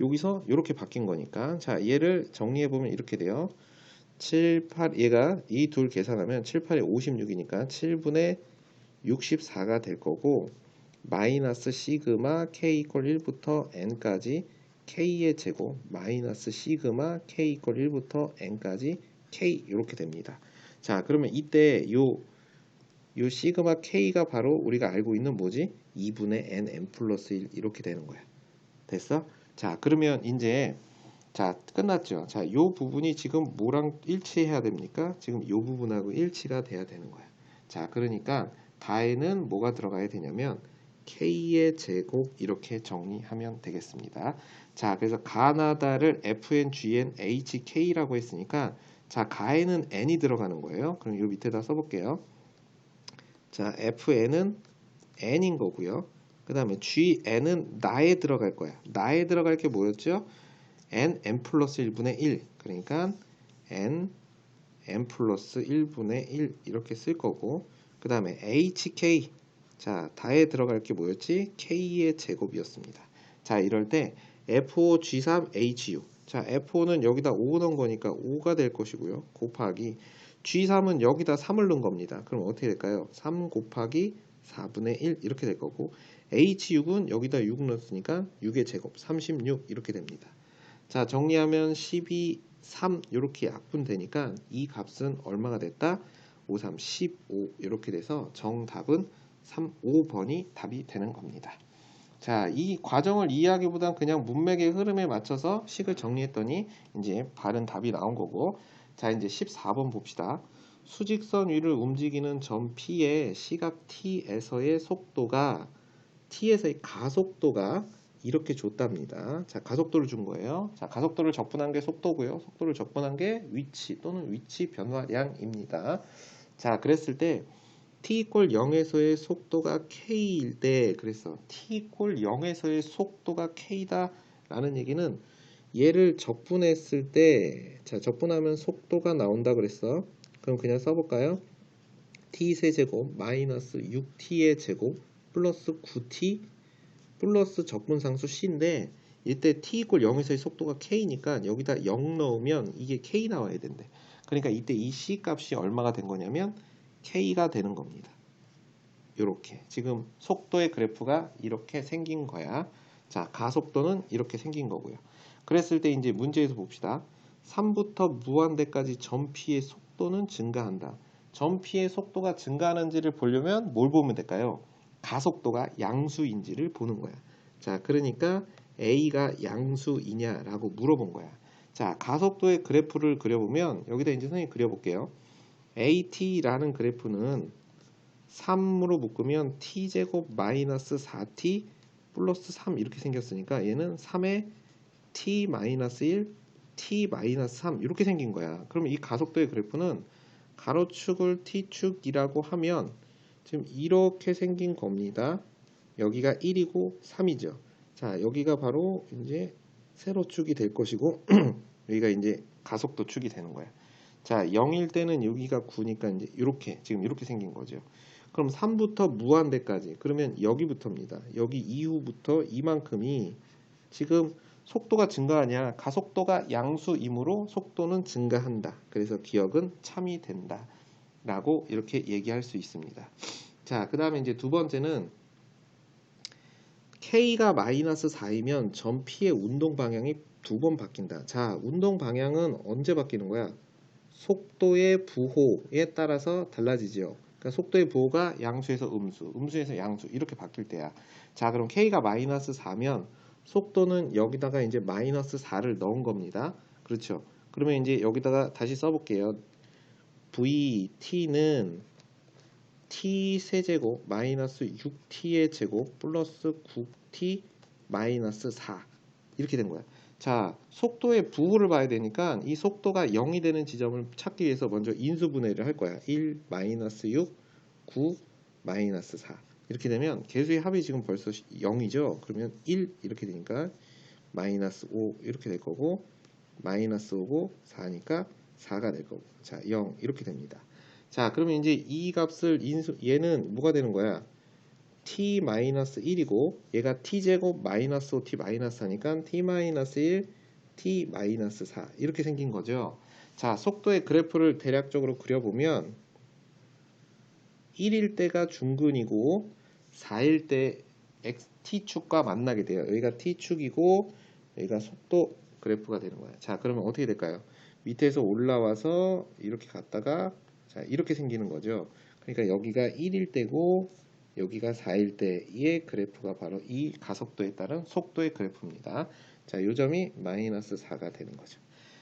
여기서 이렇게 바뀐 거니까. 자, 얘를 정리해 보면 이렇게 돼요. 7, 8 얘가 이 둘 계산하면 7, 8이 56이니까 7분의 64가 될 거고 마이너스 시그마 k 이퀄 1부터 n까지 k의 제곱 마이너스 시그마 k 이퀄 1부터 n까지 k 이렇게 됩니다. 자, 그러면 이때 요 시그마 k가 바로 우리가 알고 있는 뭐지? 2분의 n 플러스 1 이렇게 되는 거야. 됐어? 자, 그러면 이제 자, 끝났죠? 자, 요 부분이 지금 뭐랑 일치해야 됩니까? 지금 요 부분하고 일치가 돼야 되는 거야. 자, 그러니까 다에는 뭐가 들어가야 되냐면 k의 제곱 이렇게 정리하면 되겠습니다. 자, 그래서 가나다를 FNGNHK라고 했으니까 자, 가에는 n이 들어가는 거예요. 그럼 요 밑에다 써볼게요. 자, FN은 n인 거고요. 그 다음에 GN은 나에 들어갈 거야. 나에 들어갈 게 뭐였죠? n 플러스 1분의 1. 그러니까 n 플러스 1분의 1 이렇게 쓸 거고 그 다음에 HK. 자, 다에 들어갈 게 뭐였지? K의 제곱이었습니다. 자, 이럴 때 F5G3HU. 자, F5는 여기다 5 넣은 거니까 5가 될 것이고요. 곱하기 G3은 여기다 3을 넣은 겁니다. 그럼 어떻게 될까요? 3 곱하기 4분의 1 이렇게 될 거고 H6은 여기다 6 넣었으니까 6의 제곱 36 이렇게 됩니다. 자, 정리하면 12, 3 이렇게 약분되니까 이 값은 얼마가 됐다? 5, 3, 15 이렇게 돼서 정답은 3, 5번이 답이 되는 겁니다. 자, 이 과정을 이해하기보단 그냥 문맥의 흐름에 맞춰서 식을 정리했더니 이제 바른 답이 나온 거고 자, 이제 14번 봅시다. 수직선 위를 움직이는 점 P의 시각 T에서의 속도가 T에서의 가속도가 이렇게 줬답니다. 자, 가속도를 준 거예요. 자, 가속도를 적분한 게 속도고요. 속도를 적분한 게 위치 또는 위치 변화량입니다. 자, 그랬을 때 t 이퀄 0에서의 속도가 k일 때 그래서 t 이퀄 0에서의 속도가 k다 라는 얘기는 얘를 적분했을 때 자, 적분하면 속도가 나온다 그랬어. 그럼 그냥 써볼까요? t 세제곱 마이너스 6t의 제곱 플러스 9t 플러스 적분상수 c인데 이때 t 이퀄 0에서의 속도가 k니까 여기다 0 넣으면 이게 k 나와야 된대. 그러니까 이때 이 c 값이 얼마가 된 거냐면 k가 되는 겁니다. 이렇게 지금 속도의 그래프가 이렇게 생긴 거야. 자, 가속도는 이렇게 생긴 거고요. 그랬을 때 이제 문제에서 봅시다. 3부터 무한대까지 점 P의 속도는 증가한다. 점 P의 속도가 증가하는지를 보려면 뭘 보면 될까요? 가속도가 양수인지를 보는 거야. 자, 그러니까 A가 양수이냐라고 물어본 거야. 자, 가속도의 그래프를 그려보면 여기다 이제 선생님이 그려볼게요. AT라는 그래프는 3으로 묶으면 t제곱 마이너스 4t 플러스 3 이렇게 생겼으니까 얘는 3의 t 마이너스 1 t 마이너스 3 이렇게 생긴 거야. 그럼 이 가속도의 그래프는 가로축을 t축이라고 하면 지금 이렇게 생긴 겁니다. 여기가 1이고 3이죠. 자, 여기가 바로 이제 세로축이 될 것이고 여기가 이제 가속도 축이 되는 거야. 자, 0일 때는 여기가 9니까 이제 이렇게 지금 이렇게 생긴 거죠. 그럼 3부터 무한대까지 그러면 여기부터입니다. 여기 이후부터 이만큼이 지금 속도가 증가하냐 가속도가 양수이므로 속도는 증가한다. 그래서 기억은 참이 된다 라고 이렇게 얘기할 수 있습니다. 자, 그 다음에 이제 두 번째는 K가 마이너스 4이면 점 P의 운동 방향이 두 번 바뀐다. 자, 운동 방향은 언제 바뀌는 거야? 속도의 부호에 따라서 달라지죠. 그러니까 속도의 부호가 양수에서 음수, 음수에서 양수 이렇게 바뀔 때야. 자, 그럼 K가 마이너스 4면 속도는 여기다가 이제 마이너스 4를 넣은 겁니다. 그렇죠. 그러면 이제 여기다가 다시 써볼게요. VT는 T 세제곱 마이너스 6T의 제곱 플러스 9T 마이너스 4 이렇게 된 거야. 자, 속도의 부호를 봐야 되니까 이 속도가 0이 되는 지점을 찾기 위해서 먼저 인수분해를 할 거야. 1 마이너스 6 9 마이너스 4 이렇게 되면 개수의 합이 지금 벌써 0이죠. 그러면 1 이렇게 되니까 마이너스 5 이렇게 될 거고 마이너스 5고 4니까 4가 될 거고 자, 0 이렇게 됩니다. 자, 그러면 이제 이 값을 얘는 뭐가 되는 거야? t-1이고 얘가 t제곱 마이너스 5t 마이너스 하니까 t-1 t-4 이렇게 생긴 거죠. 자, 속도의 그래프를 대략적으로 그려보면 1일 때가 중근이고 4일 때 t축과 만나게 돼요. 여기가 t축이고 여기가 속도 그래프가 되는 거예요. 자, 그러면 어떻게 될까요? 밑에서 올라와서 이렇게 갔다가 자, 이렇게 생기는 거죠. 그러니까 여기가 1일 때고 여기가 4일 때의 그래프가 바로 이 가속도에 따른 속도의 그래프입니다. 자, 요 점이 마이너스 4가 되는 거죠.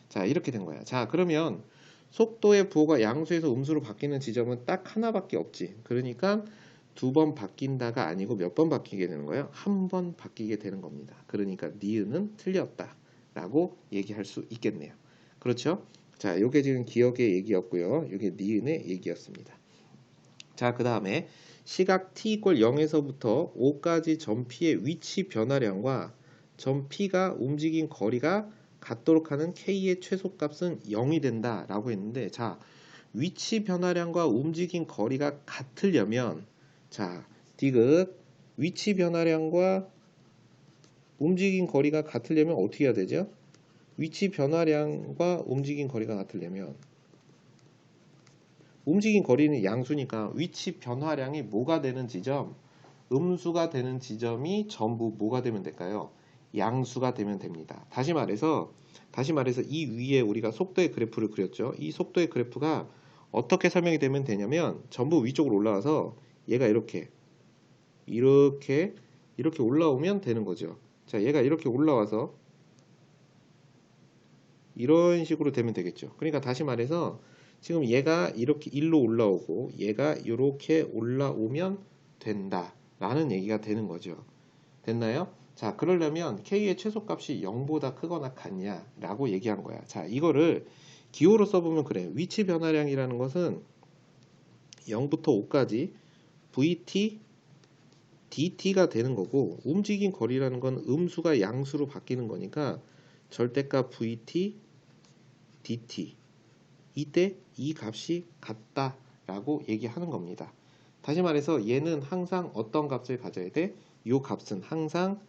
자, 이렇게 된 거야. 자, 그러면 속도의 부호가 양수에서 음수로 바뀌는 지점은 딱 하나밖에 없지. 그러니까 두 번 바뀐다가 아니고 몇 번 바뀌게 되는 거예요? 한 번 바뀌게 되는 겁니다. 그러니까 니은은 틀렸다 라고 얘기할 수 있겠네요. 그렇죠? 자, 요게 지금 기억의 얘기였고요. 요게 니은의 얘기였습니다. 자, 그 다음에 시각 t = 0에서부터 5까지 점 p의 위치 변화량과 점 p가 움직인 거리가 같도록 하는 k의 최소값은 0이 된다 라고 했는데, 자, 위치 변화량과 움직인 거리가 같으려면, 자, 디귿 위치 변화량과 움직인 거리가 같으려면 어떻게 해야 되죠? 위치 변화량과 움직인 거리가 같으려면 움직인 거리는 양수니까 위치 변화량이 뭐가 되는 지점? 음수가 되는 지점이 전부 뭐가 되면 될까요? 양수가 되면 됩니다. 다시 말해서 이 위에 우리가 속도의 그래프를 그렸죠. 이 속도의 그래프가 어떻게 설명이 되면 되냐면 전부 위쪽으로 올라와서 얘가 이렇게 올라오면 되는 거죠. 자, 얘가 이렇게 올라와서 이런 식으로 되면 되겠죠. 그러니까 다시 말해서 지금 얘가 이렇게 1로 올라오고 얘가 이렇게 올라오면 된다 라는 얘기가 되는 거죠. 됐나요? 자, 그러려면 K의 최소값이 0보다 크거나 같냐 라고 얘기한 거야. 자, 이거를 기호로 써보면 그래. 위치 변화량이라는 것은 0부터 5까지 VT, DT가 되는 거고, 움직인 거리라는 건 음수가 양수로 바뀌는 거니까 절대값 VT, DT 이때 이 값이 같다 라고 얘기하는 겁니다. 다시 말해서 얘는 항상 어떤 값을 가져야 돼? 이 값은 항상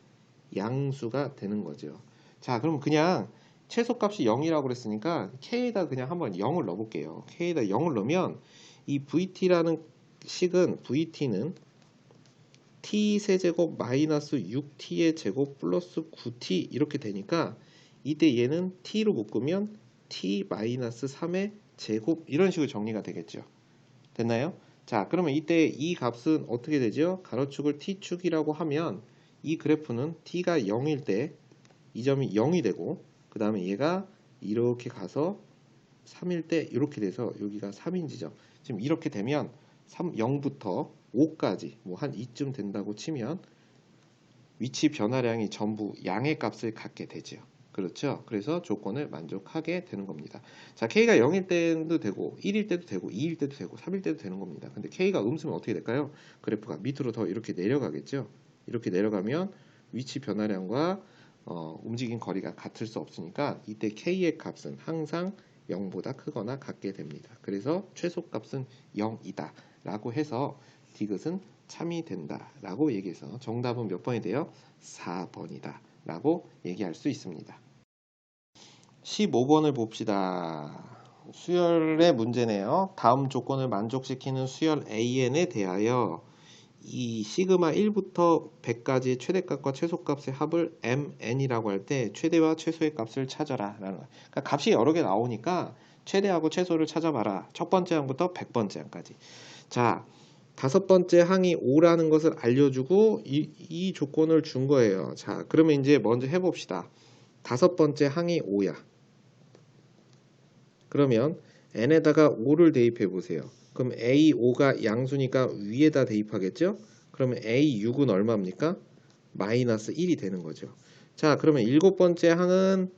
양수가 되는 거죠. 자, 그럼 그냥 최소값이 0이라고 그랬으니까 K에다 그냥 한번 0을 넣어볼게요. K에다 0을 넣으면 이 VT라는 식은 VT는 T세제곱 마이너스 6T의 제곱 플러스 9T 이렇게 되니까 이때 얘는 T로 묶으면 T 마이너스 3의 제곱 이런 식으로 정리가 되겠죠. 됐나요? 자, 그러면 이때 이 값은 어떻게 되죠? 가로축을 T축이라고 하면 이 그래프는 T가 0일 때 이 점이 0이 되고, 그 다음에 얘가 이렇게 가서 3일 때 이렇게 돼서 여기가 3인 지점. 지금 이렇게 되면 0부터 5까지 뭐 한 이쯤 된다고 치면 위치 변화량이 전부 양의 값을 갖게 되죠. 그렇죠? 그래서 조건을 만족하게 되는 겁니다. 자, K가 0일 때도 되고 1일 때도 되고 2일 때도 되고 3일 때도 되는 겁니다. 근데 K가 음수면 어떻게 될까요? 그래프가 밑으로 더 이렇게 내려가겠죠. 이렇게 내려가면 위치 변화량과 움직인 거리가 같을 수 없으니까 이때 K의 값은 항상 0보다 크거나 같게 됩니다. 그래서 최소값은 0이다 라고 해서 디귿은 참이 된다 라고 얘기해서 정답은 몇 번이 돼요? 4번이다 라고 얘기할 수 있습니다. 15번을 봅시다. 수열의 문제네요. 다음 조건을 만족시키는 수열 AN에 대하여 이 시그마 1부터 100까지의 최대값과 최소값의 합을 MN이라고 할 때 최대와 최소의 값을 찾아라 라는 거예요. 그러니까 값이 여러 개 나오니까 최대하고 최소를 찾아봐라. 첫 번째 항부터 100번째 항까지. 자, 다섯 번째 항이 5라는 것을 알려주고 이 조건을 준 거예요. 자, 그러면 이제 먼저 해봅시다. 다섯 번째 항이 5야. 그러면 n에다가 5를 대입해 보세요. 그럼 A5가 양수니까 위에다 대입하겠죠? 그러면 A6은 얼마입니까? 마이너스 1이 되는 거죠. 자, 그러면 일곱 번째 항은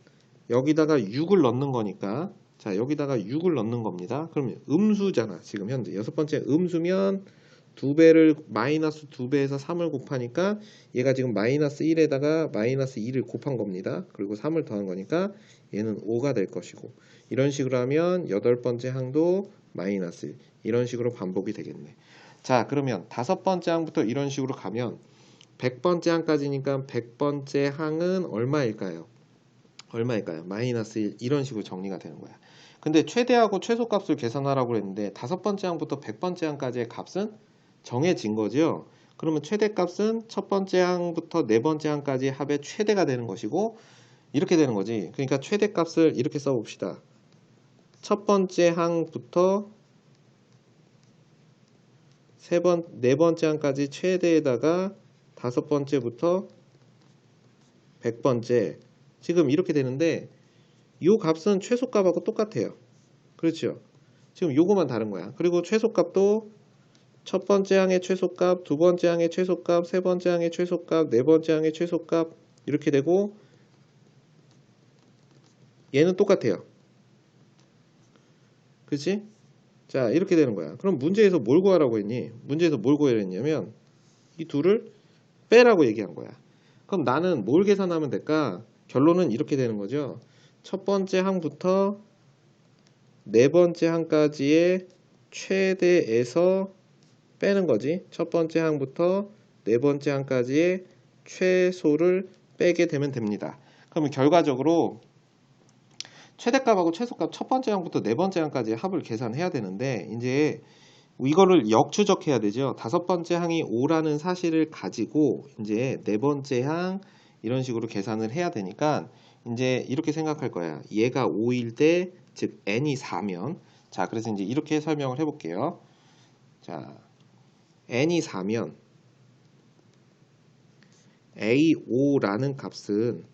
여기다가 6을 넣는 거니까, 자, 여기다가 6을 넣는 겁니다. 그러면 음수잖아. 지금 현재 여섯 번째 음수면 마이너스 2배에서 3을 곱하니까 얘가 지금 마이너스 1에다가 마이너스 2를 곱한 겁니다. 그리고 3을 더한 거니까 얘는 5가 될 것이고, 이런 식으로 하면 여덟 번째 항도 마이너스 1, 이런 식으로 반복이 되겠네. 자, 그러면 다섯 번째 항부터 이런 식으로 가면 100번째 항까지니까 100번째 항은 얼마일까요? 얼마일까요? 마이너스 1 이런 식으로 정리가 되는 거야. 근데 최대하고 최소값을 계산하라고 했는데 다섯 번째 항부터 100번째 항까지의 값은 정해진 거죠. 그러면 최대값은 첫 번째 항부터 네 번째 항까지 합의 최대가 되는 것이고 이렇게 되는 거지. 그러니까 최대값을 이렇게 써봅시다. 첫 번째 항부터 네 번째 항까지 최대에다가 다섯 번째부터 100번째 지금 이렇게 되는데 이 값은 최소값하고 똑같아요. 그렇죠? 지금 요거만 다른 거야. 그리고 최소값도 첫 번째 항의 최소값, 두 번째 항의 최소값, 세 번째 항의 최소값, 네 번째 항의 최소값 이렇게 되고 얘는 똑같아요. 그치? 자 이렇게 되는 거야. 그럼 문제에서 뭘 구하라고 했니? 문제에서 뭘 구하라 했냐면 이 둘을 빼라고 얘기한 거야. 그럼 나는 뭘 계산하면 될까? 결론은 이렇게 되는 거죠. 첫 번째 항부터 네 번째 항까지의 최대에서 빼는 거지. 첫 번째 항부터 네 번째 항까지의 최소를 빼게 되면 됩니다. 그러면 결과적으로 최대값하고 최소값 첫 번째 항부터 네 번째 항까지 합을 계산해야 되는데 이제 이거를 역추적해야 되죠. 다섯 번째 항이 5라는 사실을 가지고 이제 네 번째 항 이런 식으로 계산을 해야 되니까 이제 이렇게 생각할 거야. 얘가 5일 때 즉 n이 4면 자 그래서 이제 이렇게 설명을 해볼게요. 자 n이 4면 a5라는 값은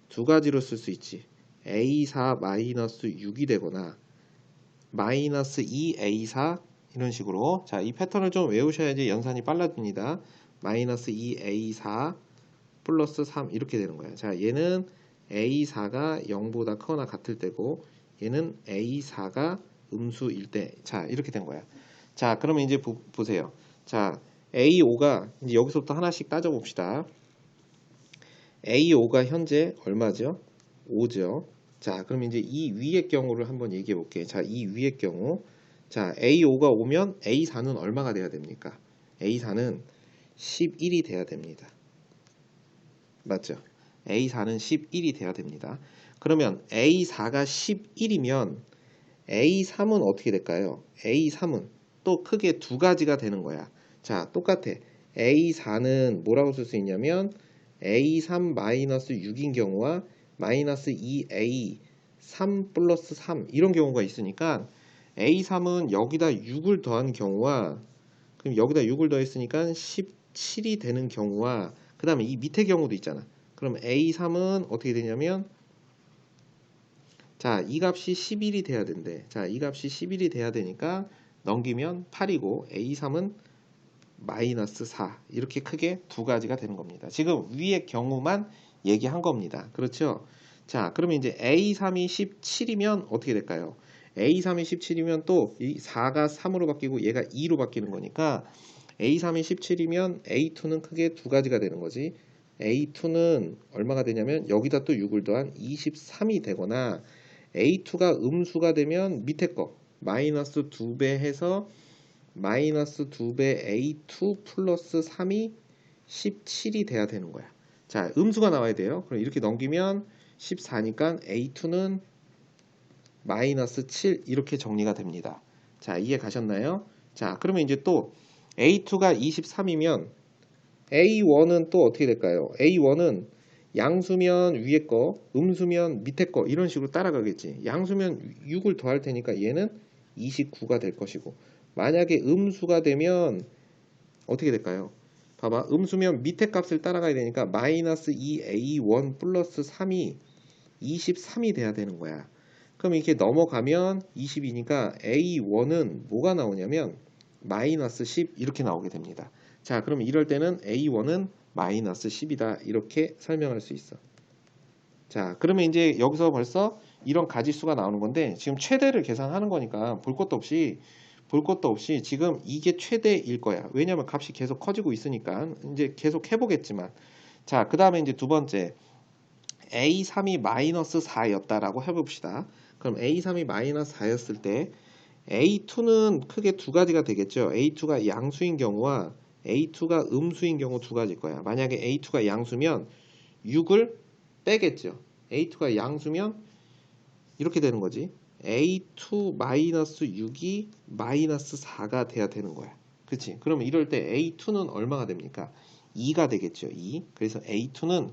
두 가지로 쓸 수 있지. a4-6이 되거나 마이너스 2a4 이런 식으로 자 이 패턴을 좀 외우셔야지 연산이 빨라집니다. 마이너스 2a4 플러스 3 이렇게 되는 거예요. 자 얘는 a4가 0보다 크거나 같을 때고 얘는 a4가 음수일 때 자 이렇게 된 거야. 자 그러면 이제 보세요. 자 a5가 이제 여기서부터 하나씩 따져 봅시다. a5가 현재 얼마죠? 5죠. 자 그럼 이제 이 위의 경우를 한번 얘기해 볼게요. 자 이 위의 경우 자 a5가 오면 a4는 얼마가 돼야 됩니까? a4는 11이 돼야 됩니다. 맞죠? a4는 11이 돼야 됩니다. 그러면 a4가 11이면 a3은 어떻게 될까요? a3은 또 크게 두 가지가 되는 거야. 자 똑같아. a4는 뭐라고 쓸 수 있냐면 a3-6인 경우와 마이너스 2a 3 플러스 3 이런 경우가 있으니까 a3은 여기다 6을 더한 경우와 그럼 여기다 6을 더했으니까 17이 되는 경우와 그 다음에 이 밑에 경우도 있잖아. 그럼 a3은 어떻게 되냐면 자 이 값이 11이 돼야 된대. 자 이 값이 11이 돼야 되니까 넘기면 8이고 a3은 마이너스 4 이렇게 크게 두 가지가 되는 겁니다. 지금 위의 경우만 얘기한 겁니다. 그렇죠? 자 그러면 이제 a3이 17이면 어떻게 될까요? a3이 17이면 또 이 4가 3으로 바뀌고 얘가 2로 바뀌는 거니까 a3이 17이면 a2는 크게 두 가지가 되는 거지. a2는 얼마가 되냐면 여기다 또 6을 더한 23이 되거나 a2가 음수가 되면 밑에 거 마이너스 2배 해서 마이너스 2배 a2 플러스 3이 17이 돼야 되는 거야. 자 음수가 나와야 돼요. 그럼 이렇게 넘기면 14니까 a2는 마이너스 7 이렇게 정리가 됩니다. 자 이해 가셨나요? 자 그러면 이제 또 a2가 23이면 a1은 또 어떻게 될까요? a1은 양수면 위에 거 음수면 밑에 거 이런 식으로 따라가겠지. 양수면 6을 더할 테니까 얘는 29가 될 것이고 만약에 음수가 되면 어떻게 될까요? 봐봐 음수면 밑에 값을 따라가야 되니까 마이너스 2a1 플러스 3이 23이 돼야 되는 거야. 그럼 이렇게 넘어가면 20이니까 a1은 뭐가 나오냐면 마이너스 10 이렇게 나오게 됩니다. 자 그럼 이럴 때는 a1은 마이너스 10이다 이렇게 설명할 수 있어. 자 그러면 이제 여기서 벌써 이런 가지수가 나오는 건데 지금 최대를 계산하는 거니까 볼 것도 없이 지금 이게 최대일 거야. 왜냐면 값이 계속 커지고 있으니까 이제 계속 해보겠지만 자 그 다음에 이제 두 번째 a3이 마이너스 4였다라고 해봅시다. 그럼 a3이 마이너스 4였을 때 a2는 크게 두 가지가 되겠죠. a2가 양수인 경우와 a2가 음수인 경우 두 가지일 거야. 만약에 a2가 양수면 6을 빼겠죠. A2가 양수면 이렇게 되는 거지. A2 마이너스 6이 마이너스 4가 돼야 되는 거야. 그치? 그러면 이럴 때 A2는 얼마가 됩니까? 2가 되겠죠. 2. 그래서 A2는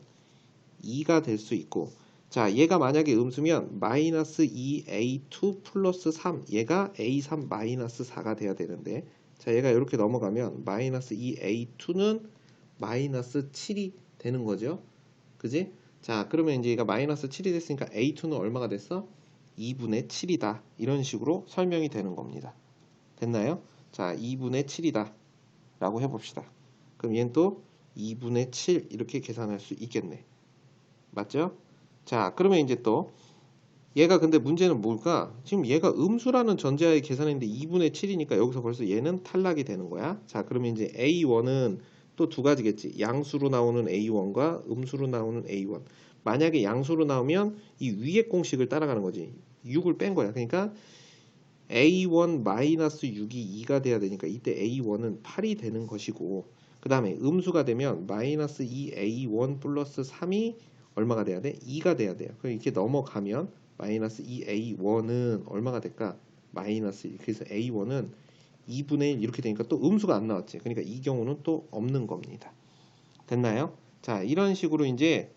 2가 될 수 있고, 자, 얘가 만약에 음수면 마이너스 2A2 플러스 3, 얘가 A3 마이너스 4가 돼야 되는데, 자, 얘가 이렇게 넘어가면 마이너스 2A2는 마이너스 7이 되는 거죠. 그지? 자, 그러면 이제 얘가 마이너스 7이 됐으니까 A2는 얼마가 됐어? 2분의 7이다. 이런 식으로 설명이 되는 겁니다. 됐나요? 자, 2분의 7이다. 라고 해봅시다. 그럼 얘는 또 2분의 7 이렇게 계산할 수 있겠네. 맞죠? 자, 그러면 이제 또 얘가 근데 문제는 뭘까? 지금 얘가 음수라는 전제하에 계산했는데 2분의 7이니까 여기서 벌써 얘는 탈락이 되는 거야. 자, 그러면 이제 A1은 또 두 가지겠지. 양수로 나오는 A1과 음수로 나오는 A1. 만약에 양수로 나오면 이 위의 공식을 따라가는 거지. 6을 뺀 거야. 그러니까 A1 마이너스 6이 2가 돼야 되니까 이때 A1은 8이 되는 것이고, 그 다음에 음수가 되면 마이너스 2A1 플러스 3이 얼마가 돼야 돼? 2가 돼야 돼요. 그럼 이렇게 넘어가면 마이너스 2A1은 얼마가 될까? 마이너스 1. 그래서 A1은 2분의 1 이렇게 되니까 또 음수가 안 나왔지. 그러니까 이 경우는 또 없는 겁니다. 됐나요? 자, 이런 식으로 이제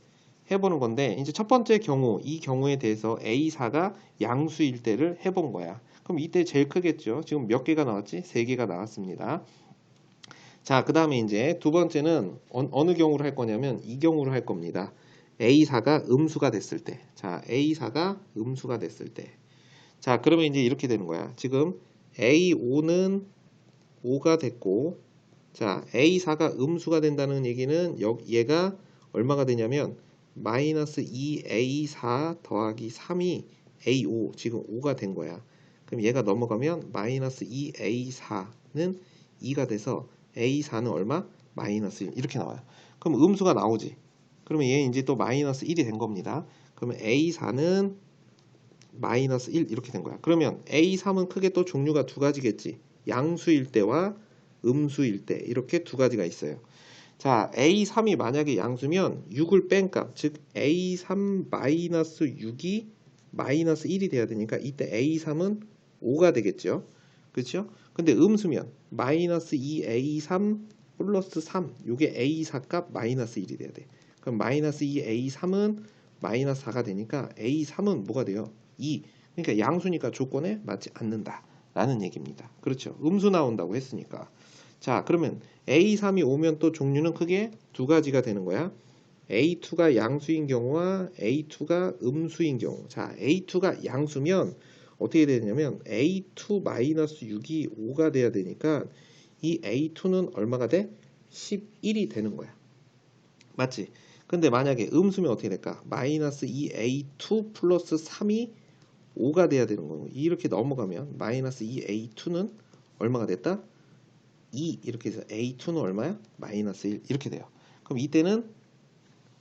해보는 건데, 이제 첫 번째 경우, 이 경우에 대해서 A4가 양수일 때를 해본 거야. 그럼 이때 제일 크겠죠. 지금 몇 개가 나왔지? 3개가 나왔습니다. 자, 그 다음에 이제 두 번째는 어느 경우로 할 거냐면 이 경우로 할 겁니다. A4가 음수가 됐을 때. 자, A4가 음수가 됐을 때. 자, 그러면 이제 이렇게 되는 거야. 지금 A5는 5가 됐고, 자, A4가 음수가 된다는 얘기는 얘가 얼마가 되냐면 마이너스 2A4 더하기 3이 A5, 지금 5가 된 거야. 그럼 얘가 넘어가면 마이너스 2A4는 2가 돼서 A4는 얼마? 마이너스 1 이렇게 나와요. 그럼 음수가 나오지. 그러면 얘 이제 또 마이너스 1이 된 겁니다. 그러면 A4는 마이너스 1 이렇게 된 거야. 그러면 A3은 크게 또 종류가 두 가지겠지. 양수일 때와 음수일 때 이렇게 두 가지가 있어요. 자, A3이 만약에 양수면 6을 뺀 값, 즉 A3 마이너스 6이 마이너스 1이 돼야 되니까 이때 A3은 5가 되겠죠. 그렇죠? 근데 음수면 마이너스 2A3 플러스 3, 이게 A4 값 마이너스 1이 돼야 돼. 그럼 마이너스 2A3은 마이너스 4가 되니까 A3은 뭐가 돼요? 2. 그러니까 양수니까 조건에 맞지 않는다 라는 얘기입니다. 그렇죠? 음수 나온다고 했으니까. 자, 그러면 A3이 오면 또 종류는 크게 두 가지가 되는 거야. A2가 양수인 경우와 A2가 음수인 경우. 자, A2가 양수면 어떻게 되냐면 A2-6이 5가 돼야 되니까 이 A2는 얼마가 돼? 11이 되는 거야. 맞지? 근데 만약에 음수면 어떻게 될까? 마이너스 2A2 플러스 3이 5가 돼야 되는 거고, 이렇게 넘어가면 마이너스 2A2는 얼마가 됐다? 2 이렇게 해서 A2는 얼마야? 마이너스 1 이렇게 돼요. 그럼 이때는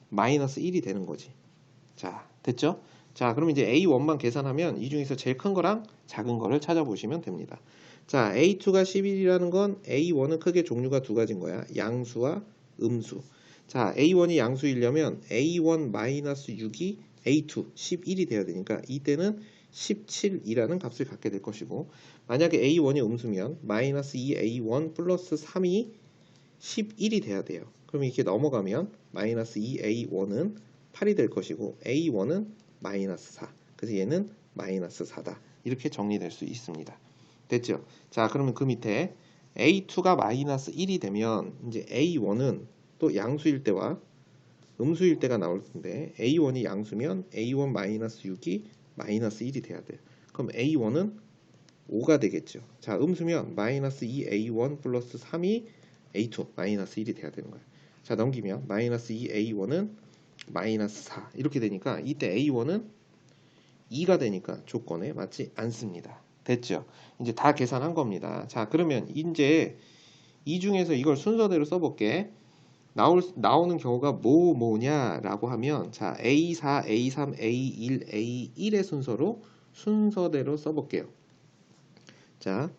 마이너스 1이 되는 거지. 자, 됐죠? 자, 그럼 이제 A1만 계산하면 이 중에서 제일 큰 거랑 작은 거를 찾아보시면 됩니다. 자, A2가 11이라는 건 A1은 크게 종류가 두 가지인 거야. 양수와 음수. 자, A1이 양수이려면 A1 마이너스 6이 A2 11이 돼야 되니까 이때는 17이라는 값을 갖게 될 것이고, 만약에 A1이 음수면 마이너스 2A1 플러스 3이 11이 돼야 돼요. 그럼 이렇게 넘어가면 마이너스 2A1은 8이 될 것이고 A1은 마이너스 4. 그래서 얘는 마이너스 4다. 이렇게 정리될 수 있습니다. 됐죠? 자, 그러면 그 밑에 A2가 마이너스 1이 되면 이제 A1은 또 양수일 때와 음수일 때가 나올 텐데, A1이 양수면 A1 마이너스 6이 마이너스 1이 돼야 돼요. 그럼 A1은 5가 되겠죠. 자, 음수면 마이너스 2A1 플러스 3이 A2 마이너스 1이 돼야 되는 거예요. 자, 넘기면 마이너스 2A1은 마이너스 4 이렇게 되니까 이때 A1은 2가 되니까 조건에 맞지 않습니다. 됐죠? 이제 다 계산한 겁니다. 자, 그러면 이제 이 중에서 이걸 순서대로 써볼게. 나오는 경우가 뭐냐라고 하면, 자, A4, A3, A1, A1의 순서대로 써볼게요. 자,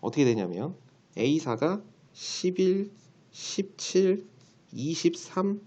어떻게 되냐면 A4가 11, 17, 23,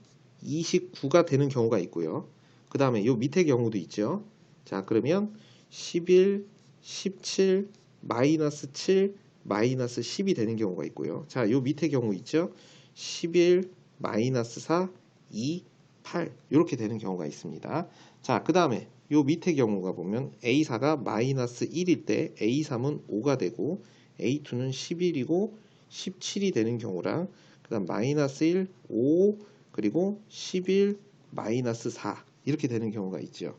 29가 되는 경우가 있고요. 그 다음에 요 밑에 경우도 있죠. 자, 그러면 11, 17, 마이너스 7, 마이너스 10이 되는 경우가 있고요. 자, 요 밑에 경우 있죠. 11, 마이너스 4, 2, 8 이렇게 되는 경우가 있습니다. 자, 그 다음에 요 밑에 경우가 보면 A4가 마이너스 1일 때 A3은 5가 되고 A2는 11이고 17이 되는 경우랑 그 다음 마이너스 1, 5 그리고 11, 마이너스 4 이렇게 되는 경우가 있죠.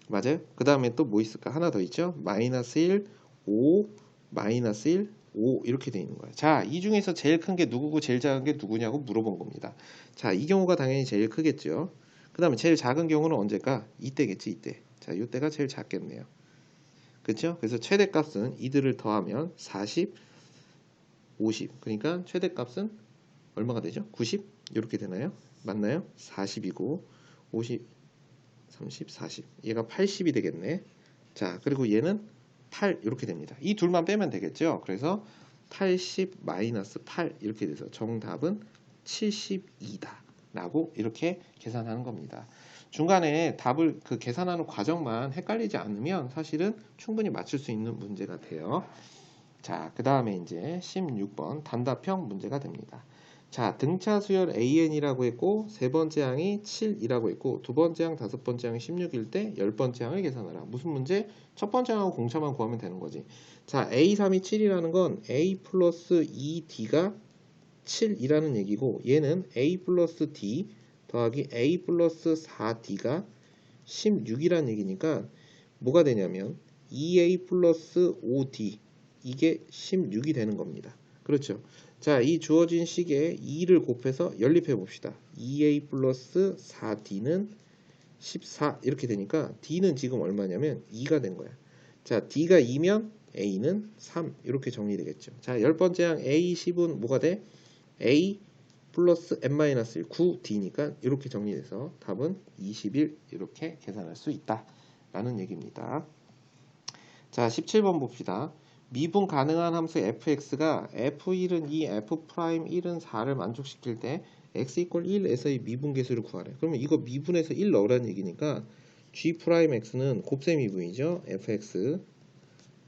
맞아요? 그 다음에 또 뭐 있을까? 하나 더 있죠? 마이너스 1, 5, 마이너스 1, 5 이렇게 되어 있는 거예요. 자, 이 중에서 제일 큰 게 누구고 제일 작은 게 누구냐고 물어본 겁니다. 자, 이 경우가 당연히 제일 크겠죠. 그 다음에 제일 작은 경우는 언제일까? 이때겠지, 이때. 자, 이때가 제일 작겠네요. 그렇죠? 그래서 최대값은 이들을 더하면 40, 50. 그러니까 최대값은 얼마가 되죠? 90? 이렇게 되나요? 맞나요? 40이고 50, 30, 40. 얘가 80이 되겠네. 자, 그리고 얘는 8 이렇게 됩니다. 이 둘만 빼면 되겠죠. 그래서 80 마이너스 8 이렇게 돼서 정답은 72다 라고 이렇게 계산하는 겁니다. 중간에 답을 계산하는 과정만 헷갈리지 않으면 사실은 충분히 맞출 수 있는 문제가 돼요. 자, 그 다음에 이제 16번 단답형 문제가 됩니다. 자, 등차 수열 AN이라고 했고 세 번째 항이 7이라고 했고 두 번째 항, 다섯 번째 항이 16일 때 열 번째 항을 계산하라. 무슨 문제? 첫 번째 항하고 공차만 구하면 되는 거지. 자, A3이 7이라는 건 A 플러스 2D가 7이라는 얘기고 얘는 A 플러스 D 더하기 A 플러스 4D가 16이라는 얘기니까 뭐가 되냐면 2A 플러스 5D 이게 16이 되는 겁니다. 그렇죠. 자, 이 주어진 식에 2를 곱해서 연립해 봅시다. 2A 플러스 4D는 14 이렇게 되니까 D는 지금 얼마냐면 2가 된 거야. 자, D가 2면 A는 3 이렇게 정리되겠죠. 자, 열 번째 항 A10은 뭐가 돼? A 플러스 n-1 9D니까 이렇게 정리돼서 답은 21 이렇게 계산할 수 있다 라는 얘기입니다. 자, 17번 봅시다. 미분 가능한 함수 fx가 f1은 2, f'1은 4를 만족시킬 때 x 이퀄 1에서의 미분계수를 구하래. 그러면 이거 미분해서 1 넣으라는 얘기니까 g'x는 곱셈 미분이죠. fx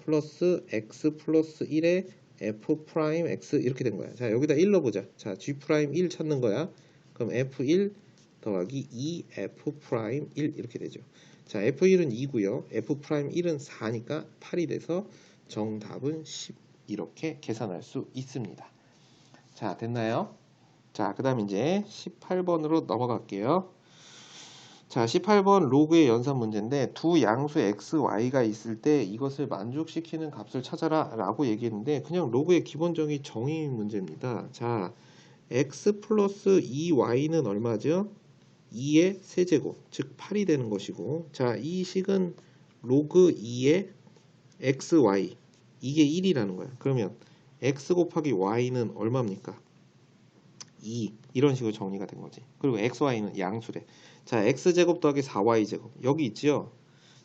플러스 x 플러스 1에 f'x 이렇게 된 거야. 자, 여기다 1 넣어보자. 자, g'1 찾는 거야. 그럼 f1 더하기 2f'1 이렇게 되죠. 자, f1은 2고요. f'1은 4니까 8이 돼서 정답은 10 이렇게 계산할 수 있습니다. 자, 됐나요? 자, 그 다음 이제 18번으로 넘어갈게요. 자, 18번 로그의 연산 문제인데 두 양수 x, y가 있을 때 이것을 만족시키는 값을 찾아라 라고 얘기했는데 그냥 로그의 기본적인 정의 문제입니다. 자, x 플러스 2y는 얼마죠? 2의 세제곱, 즉 8이 되는 것이고, 자, 이 식은 로그 2의 xy, 이게 1이라는 거야. 그러면 x 곱하기 y는 얼마입니까? 2, 이런 식으로 정리가 된 거지. 그리고 xy는 양수래. 자, x제곱 더하기 4y제곱 여기 있지요.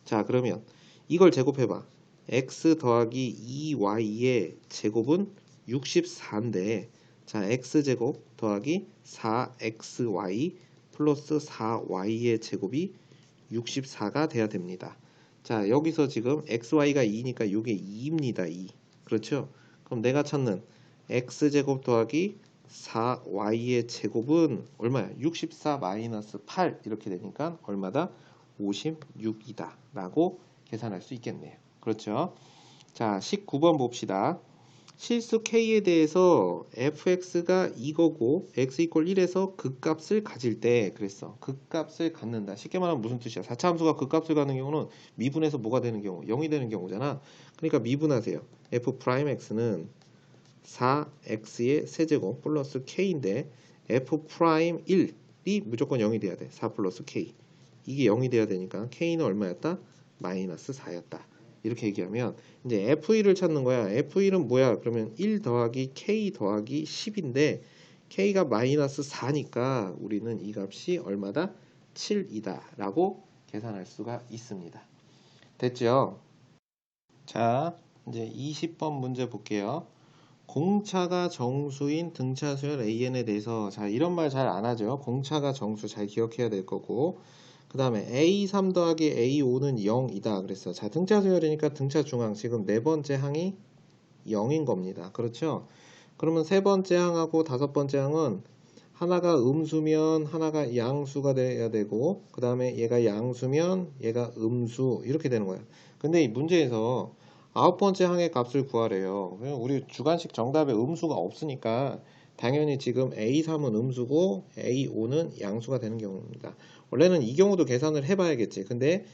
자, 그러면 이걸 제곱해봐. x 더하기 2y의 제곱은 64인데, 자, x제곱 더하기 4xy 플러스 4y의 제곱이 64가 돼야 됩니다. 자, 여기서 지금 xy가 2니까 이게 2입니다. 2. 그렇죠? 그럼 내가 찾는 x제곱 더하기 4y의 제곱은 얼마야? 64 마이너스 8 이렇게 되니까 얼마다? 56이다 라고 계산할 수 있겠네요. 그렇죠? 자, 19번 봅시다. 실수 k에 대해서 fx가 이거고 x 이퀄 1에서 극값을 가질 때 그랬어. 극값을 갖는다. 쉽게 말하면 무슨 뜻이야? 4차 함수가 극값을 갖는 경우는 미분해서 뭐가 되는 경우? 0이 되는 경우잖아. 그러니까 미분하세요. f'x는 4x의 세제곱 플러스 k인데 f'1이 무조건 0이 돼야 돼. 4 플러스 k. 이게 0이 돼야 되니까 k는 얼마였다? 마이너스 4였다. 이렇게 얘기하면 이제 f1을 찾는 거야. f1은 뭐야? 그러면 1 더하기 k 더하기 10인데 k가 마이너스 4니까 우리는 이 값이 얼마다? 7이다 라고 계산할 수가 있습니다. 됐죠? 자, 이제 20번 문제 볼게요. 공차가 정수인 등차 수열 AN에 대해서, 자, 이런 말 잘 안 하죠. 공차가 정수 잘 기억해야 될 거고, 그 그 다음에 A3 더하기 A5는 0이다 그랬어. 자, 등차 수열이니까 등차 중앙 지금 네 번째 항이 0인 겁니다. 그렇죠? 그러면 세 번째 항하고 다섯 번째 항은 하나가 음수면 하나가 양수가 돼야 되고, 그 다음에 얘가 양수면 얘가 음수 이렇게 되는 거야. 근데 이 문제에서 아홉 번째 항의 값을 구하래요. 우리 주관식 정답에 음수가 없으니까 당연히 지금 A3은 음수고 A5는 양수가 되는 경우입니다. 원래는 이 경우도 계산을 해봐야겠지. 근데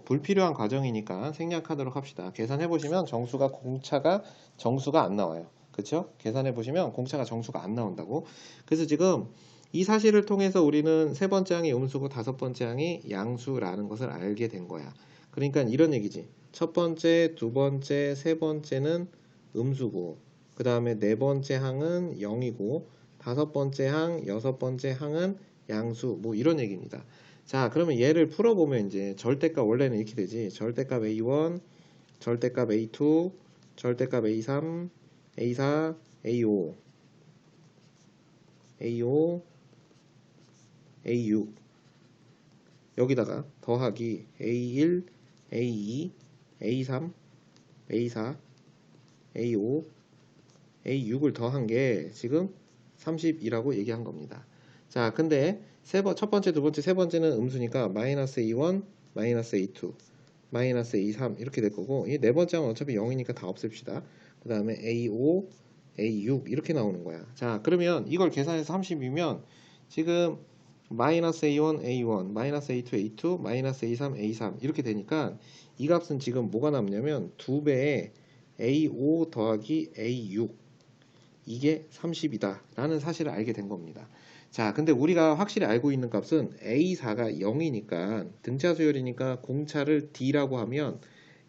불필요한 과정이니까 생략하도록 합시다. 계산해 보시면 공차가 정수가 안 나와요. 그렇죠? 계산해 보시면 공차가 정수가 안 나온다고. 그래서 지금 이 사실을 통해서 우리는 세 번째 항이 음수고 다섯 번째 항이 양수라는 것을 알게 된 거야. 그러니까 이런 얘기지. 첫 번째, 두 번째, 세 번째는 음수고, 그 다음에 네 번째 항은 0이고, 다섯 번째 항, 여섯 번째 항은 양수, 뭐 이런 얘기입니다. 자, 그러면 얘를 풀어보면 이제 절대값 원래는 이렇게 되지. 절대값 A1, 절대값 A2, 절대값 A3, A4, A5, A5, A6 여기다가 더하기 A1, A2, A3, A4, A5, A6을 더한 게 지금 30이라고 얘기한 겁니다. 자, 근데 첫 번째, 두 번째, 세 번째는 음수니까 마이너스 A1, 마이너스 A2, 마이너스 A3 이렇게 될 거고, 이 네 번째는 어차피 0이니까 다 없앱시다. 그 다음에 A5, A6 이렇게 나오는 거야. 자, 그러면 이걸 계산해서 30이면 지금 마이너스 A1, A1, 마이너스 A2, A2, 마이너스 A3, A3 이렇게 되니까 이 값은 지금 뭐가 남냐면 2배의 A5 더하기 A6 이게 30이다 라는 사실을 알게 된 겁니다. 자, 근데 우리가 확실히 알고 있는 값은 A4가 0이니까 등차 수열이니까 공차를 D라고 하면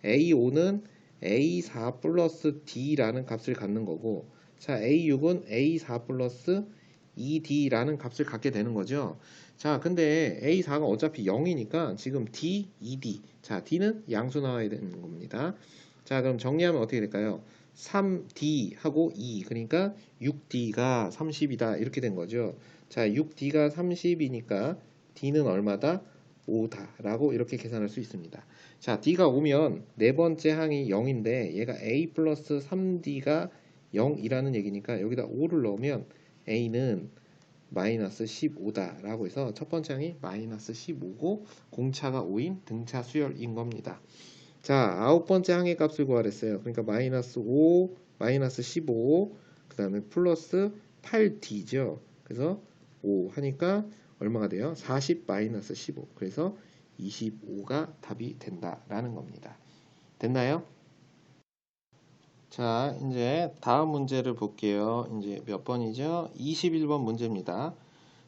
A5는 A4 플러스 D라는 값을 갖는 거고, 자, A6은 A4 플러스 2D라는 값을 갖게 되는 거죠. 자, 근데 A4가 어차피 0이니까 지금 D, 2D. 자, D는 양수 나와야 되는 겁니다. 자, 그럼 정리하면 어떻게 될까요? 3D 하고 2, 그러니까 6D가 30이다 이렇게 된 거죠. 자, 6D가 30이니까 D는 얼마다? 5다 라고 이렇게 계산할 수 있습니다. 자, D가 오면 네 번째 항이 0인데 얘가 A 플러스 3D가 0이라는 얘기니까 여기다 5를 넣으면 A는 마이너스 15다 라고 해서 첫 번째 항이 마이너스 15고 공차가 5인 등차 수열인 겁니다. 자, 아홉 번째 항의 값을 구하랬어요. 그러니까 마이너스 5, 마이너스 15, 그 다음에 플러스 8D죠. 그래서 5 하니까 얼마가 돼요? 40 마이너스 15. 그래서 25가 답이 된다라는 겁니다. 됐나요? 자, 이제 다음 문제를 볼게요. 이제 몇 번이죠? 21번 문제입니다.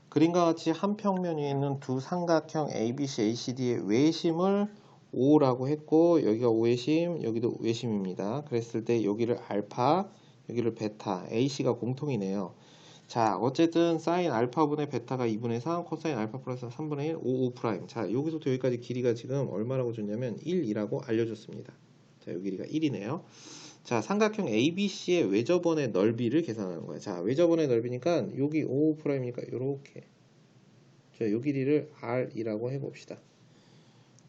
그림과 같이 한 평면 위에 있는 두 삼각형 ABC, ACD의 외심을 O라고 했고, 여기가 O외심, 여기도 외심입니다. 그랬을 때 여기를 알파, 여기를 베타, AC가 공통이네요. 자, 어쨌든 사인 알파분의 베타가 2분의 3, 코사인 알파 플러스 3분의 1, 5, 5'. 자, 여기서부터 여기까지 길이가 지금 얼마라고 줬냐면 1이라고 알려줬습니다. 자, 요 길이가 1이네요. 자, 삼각형 ABC의 외접원의 넓이를 계산하는 거예요. 자, 외접원의 넓이니까 여기 5'이니까 이렇게. 자, 요 길이를 R이라고 해봅시다.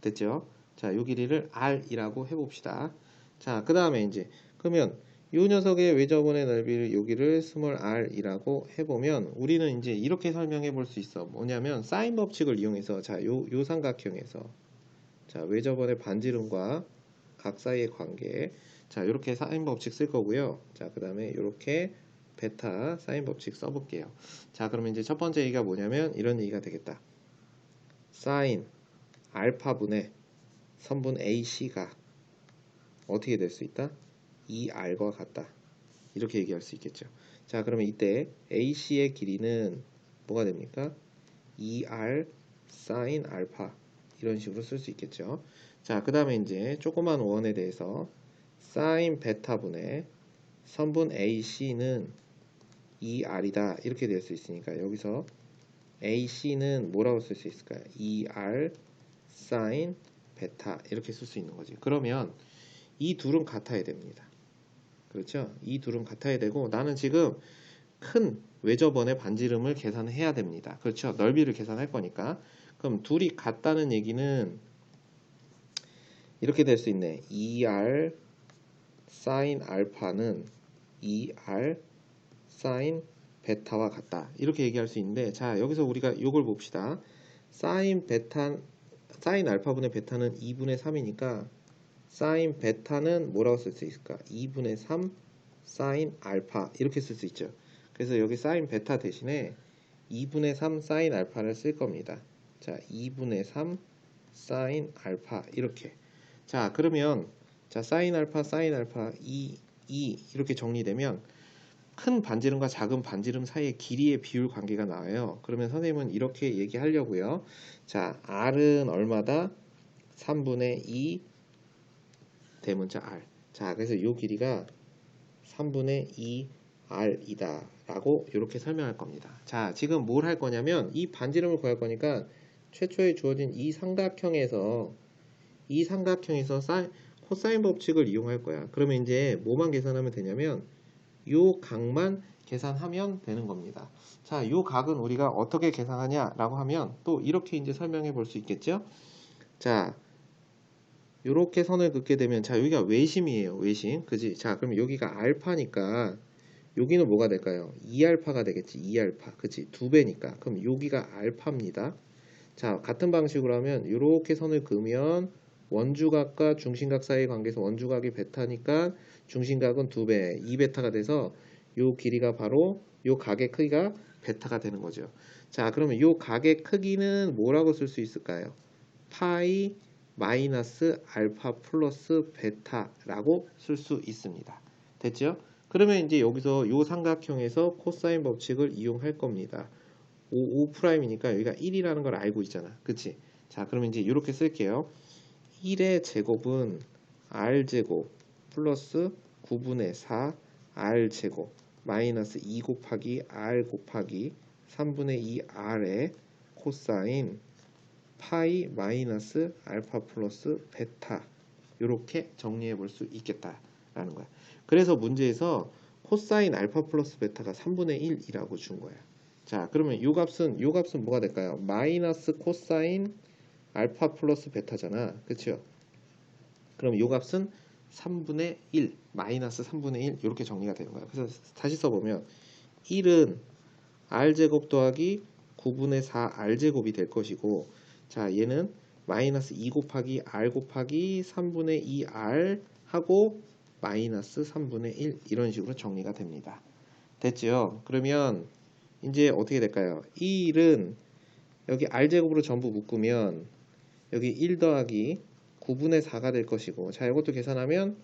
됐죠? 자, 요 길이를 R이라고 해봅시다. 자, 그 다음에 이제 그러면 요 녀석의 외접원의 넓이를 여기를 스몰 r이라고 해보면 우리는 이제 이렇게 설명해 볼 수 있어. 뭐냐면 사인 법칙을 이용해서 자, 요 삼각형에서 자, 외접원의 반지름과 각 사이의 관계. 자, 이렇게 사인 법칙 쓸 거고요. 자, 그 다음에 이렇게 베타 사인 법칙 써볼게요. 자, 그러면 이제 첫 번째 얘기가 뭐냐면 이런 얘기가 되겠다. 사인 알파분의 선분 AC가 어떻게 될 수 있다? 2R과 같다. 이렇게 얘기할 수 있겠죠. 자, 그러면 이때 AC의 길이는 뭐가 됩니까? 2R sin 알파 이런 식으로 쓸 수 있겠죠. 자, 그 다음에 이제 조그만 원에 대해서 sin 베타분의 선분 AC는 2R이다 이렇게 될 수 있으니까 여기서 AC는 뭐라고 쓸 수 있을까요? 2R sin 베타 이렇게 쓸 수 있는 거지. 그러면 이 둘은 같아야 됩니다. 그렇죠? 이 둘은 같아야 되고 나는 지금 큰 외접원의 반지름을 계산해야 됩니다. 그렇죠? 넓이를 계산할 거니까. 그럼 둘이 같다는 얘기는 이렇게 될 수 있네. 2R 사인 알파는 2R 사인 베타와 같다. 이렇게 얘기할 수 있는데, 자, 여기서 우리가 이걸 봅시다. 사인 알파분의 베타는 2분의 3이니까 사인 베타는 뭐라고 쓸 수 있을까? 2분의 3 사인 알파 이렇게 쓸 수 있죠. 그래서 여기 사인 베타 대신에 2분의 3 사인 알파를 쓸 겁니다. 자, 2분의 3 사인 알파 이렇게. 자, 그러면 자, 사인 알파 2 이렇게 정리되면 큰 반지름과 작은 반지름 사이의 길이의 비율 관계가 나와요. 그러면 선생님은 이렇게 얘기하려고요. 자, R은 얼마다? 3분의 2 대문자 R. 자, 그래서 이 길이가 3분의 2R이다 라고 이렇게 설명할 겁니다. 자, 지금 뭘 할 거냐면 이 반지름을 구할 거니까 최초에 주어진 이 삼각형에서 코사인 법칙을 이용할 거야. 그러면 이제 뭐만 계산하면 되냐면 요 각만 계산하면 되는 겁니다. 자, 요 각은 우리가 어떻게 계산하냐 라고 하면 또 이렇게 이제 설명해 볼 수 있겠죠. 자, 요렇게 선을 긋게 되면 자, 여기가 외심이에요. 외심. 그지? 자, 그럼 여기가 알파니까 여기는 뭐가 될까요? 2알파가 되겠지. 2알파. 그치? 2배니까. 그럼 여기가 알파입니다. 자, 같은 방식으로 하면 이렇게 선을 그으면 원주각과 중심각 사이의 관계에서 원주각이 베타니까 중심각은 2배, 2베타가 돼서 요 길이가 바로 요 각의 크기가 베타가 되는 거죠. 자, 그러면 요 각의 크기는 뭐라고 쓸 수 있을까요? 파이 마이너스 알파 플러스 베타라고 쓸 수 있습니다. 됐죠? 그러면 이제 여기서 요 삼각형에서 코사인 법칙을 이용할 겁니다. 5'이니까 여기가 1이라는 걸 알고 있잖아. 그치? 자, 그러면 이제 이렇게 쓸게요. 1의 제곱은 R제곱 플러스 9분의 4 R제곱 마이너스 2 곱하기 R 곱하기 3분의 2 R의 코사인 파이 마이너스 알파 플러스 베타 이렇게 정리해 볼 수 있겠다라는 거야. 그래서 문제에서 코사인 알파 플러스 베타가 3분의 1이라고 준 거야. 자, 그러면 요 값은 뭐가 될까요? 마이너스 코사인 알파 플러스 베타잖아. 그쵸? 그럼 요 값은 3분의 1 마이너스 3분의 1 이렇게 정리가 되는 거야. 그래서 다시 써보면 1은 R제곱 더하기 9분의 4 R제곱이 될 것이고, 자, 얘는 마이너스 2 곱하기 R 곱하기 3분의 2R 하고 마이너스 3분의 1 이런 식으로 정리가 됩니다. 됐죠? 그러면 이제 어떻게 될까요? 이 1은 여기 R제곱으로 전부 묶으면 여기 1 더하기 9분의 4가 될 것이고, 자, 이것도 계산하면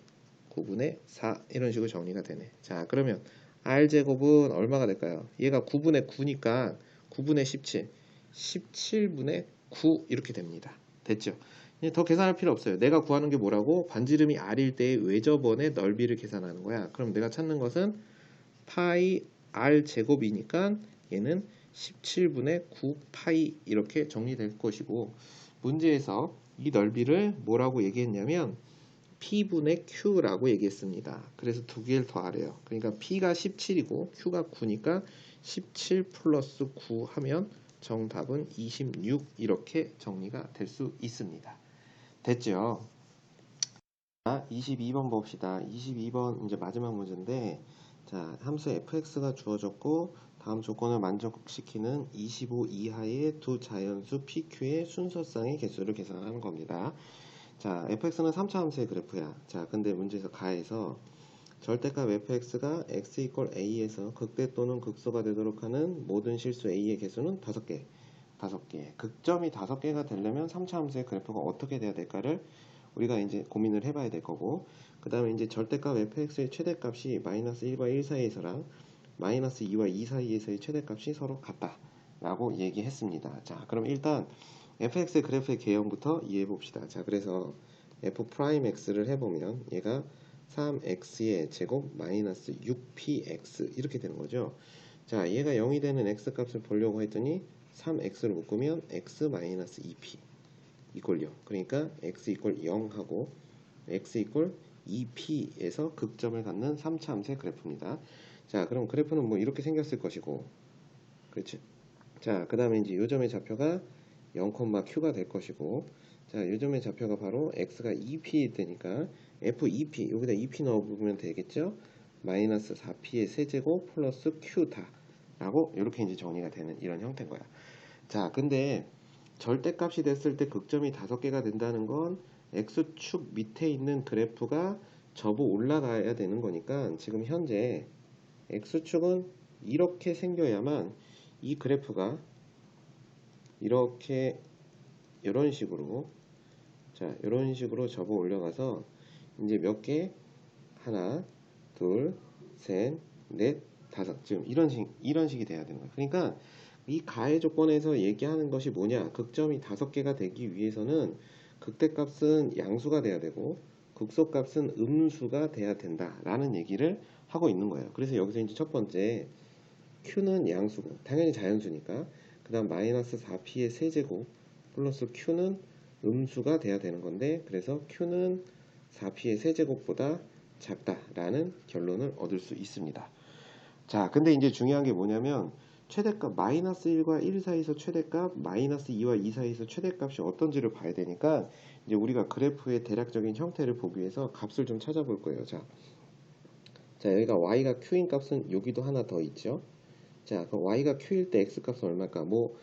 9분의 4 이런 식으로 정리가 되네. 자, 그러면 R제곱은 얼마가 될까요? 얘가 9분의 9니까 9분의 17 17분의 9 이렇게 됩니다. 됐죠? 이제 더 계산할 필요 없어요. 내가 구하는 게 뭐라고? 반지름이 R일 때의 외접원의 넓이를 계산하는 거야. 그럼 내가 찾는 것은 파이 R제곱이니까 얘는 17분의 9 파이 이렇게 정리될 것이고, 문제에서 이 넓이를 뭐라고 얘기했냐면 P분의 Q라고 얘기했습니다. 그래서 두 개를 더하래요. 그러니까 P가 17이고 Q가 9니까 17 플러스 9 하면 정답은 26 이렇게 정리가 될 수 있습니다. 됐죠? 자, 22번 봅시다. 22번 이제 마지막 문제인데, 자, 함수 fx가 주어졌고 다음 조건을 만족시키는 25 이하의 두 자연수 pq의 순서쌍의 개수를 계산하는 겁니다. 자, fx는 3차 함수의 그래프야. 자, 근데 문제에서 가에서 절대값 fx가 x 이퀄 a에서 극대 또는 극소가 되도록 하는 모든 실수 a의 개수는 5개. 극점이 5개가 되려면 3차 함수의 그래프가 어떻게 돼야 될까를 우리가 이제 고민을 해봐야 될 거고, 그 다음에 이제 절대값 fx의 최대값이 마이너스 1과 1 사이에서랑 마이너스 2와 2 사이에서의 최대값이 서로 같다 라고 얘기했습니다. 자, 그럼 일단 fx의 그래프의 개형부터 이해해 봅시다. 자, 그래서 f'x를 해보면 얘가 3x의 제곱 마이너스 6px 이렇게 되는 거죠. 자, 얘가 0이 되는 x값을 보려고 했더니 3x를 묶으면 x 마이너스 2p 이퀄 0. 그러니까 x 이퀄 0하고 x 이퀄 2p에서 극점을 갖는 3차 함수의 그래프입니다. 자, 그럼 그래프는 뭐 이렇게 생겼을 것이고, 그렇지? 자, 그 다음에 이제 요점의 좌표가 0,q가 될 것이고, 자, 요점의 좌표가 바로 x가 2p일 때니까 f2p 여기다 2p 넣어보면 되겠죠. 마이너스 4p의 세제곱 플러스 q다 라고 이렇게 이제 정리가 되는 이런 형태인 거야. 자, 근데 절대값이 됐을 때 극점이 5개가 된다는 건 x축 밑에 있는 그래프가 접어 올라가야 되는 거니까, 지금 현재 x축은 이렇게 생겨야만 이 그래프가 이렇게 이런 식으로, 자, 이런 식으로 접어 올려가서 이제 몇 개? 하나, 둘, 셋, 넷, 다섯. 지금 이런 식이 돼야 되는 거야. 그러니까 이 가해 조건에서 얘기하는 것이 뭐냐? 극점이 5개가 되기 위해서는 극대값은 양수가 돼야 되고 극소값은 음수가 돼야 된다라는 얘기를 하고 있는 거예요. 그래서 여기서 이제 첫 번째 q는 양수고 당연히 자연수니까, 그 다음 마이너스 4p의 세제곱 플러스 q는 음수가 돼야 되는 건데, 그래서 q는 4p의 세제곱보다 작다라는 결론을 얻을 수 있습니다. 자, 근데 이제 중요한 게 뭐냐면 최대값 마이너스 1과 1 사이에서 최대값, 마이너스 2와 2 사이에서 최대값이 어떤지를 봐야 되니까, 이제 우리가 그래프의 대략적인 형태를 보기 위해서 값을 좀 찾아볼 거예요. 자, 여기가 y가 q인 값은 여기도 하나 더 있죠. 자, 그럼 y가 q일 때 x 값은 얼마일까? 뭐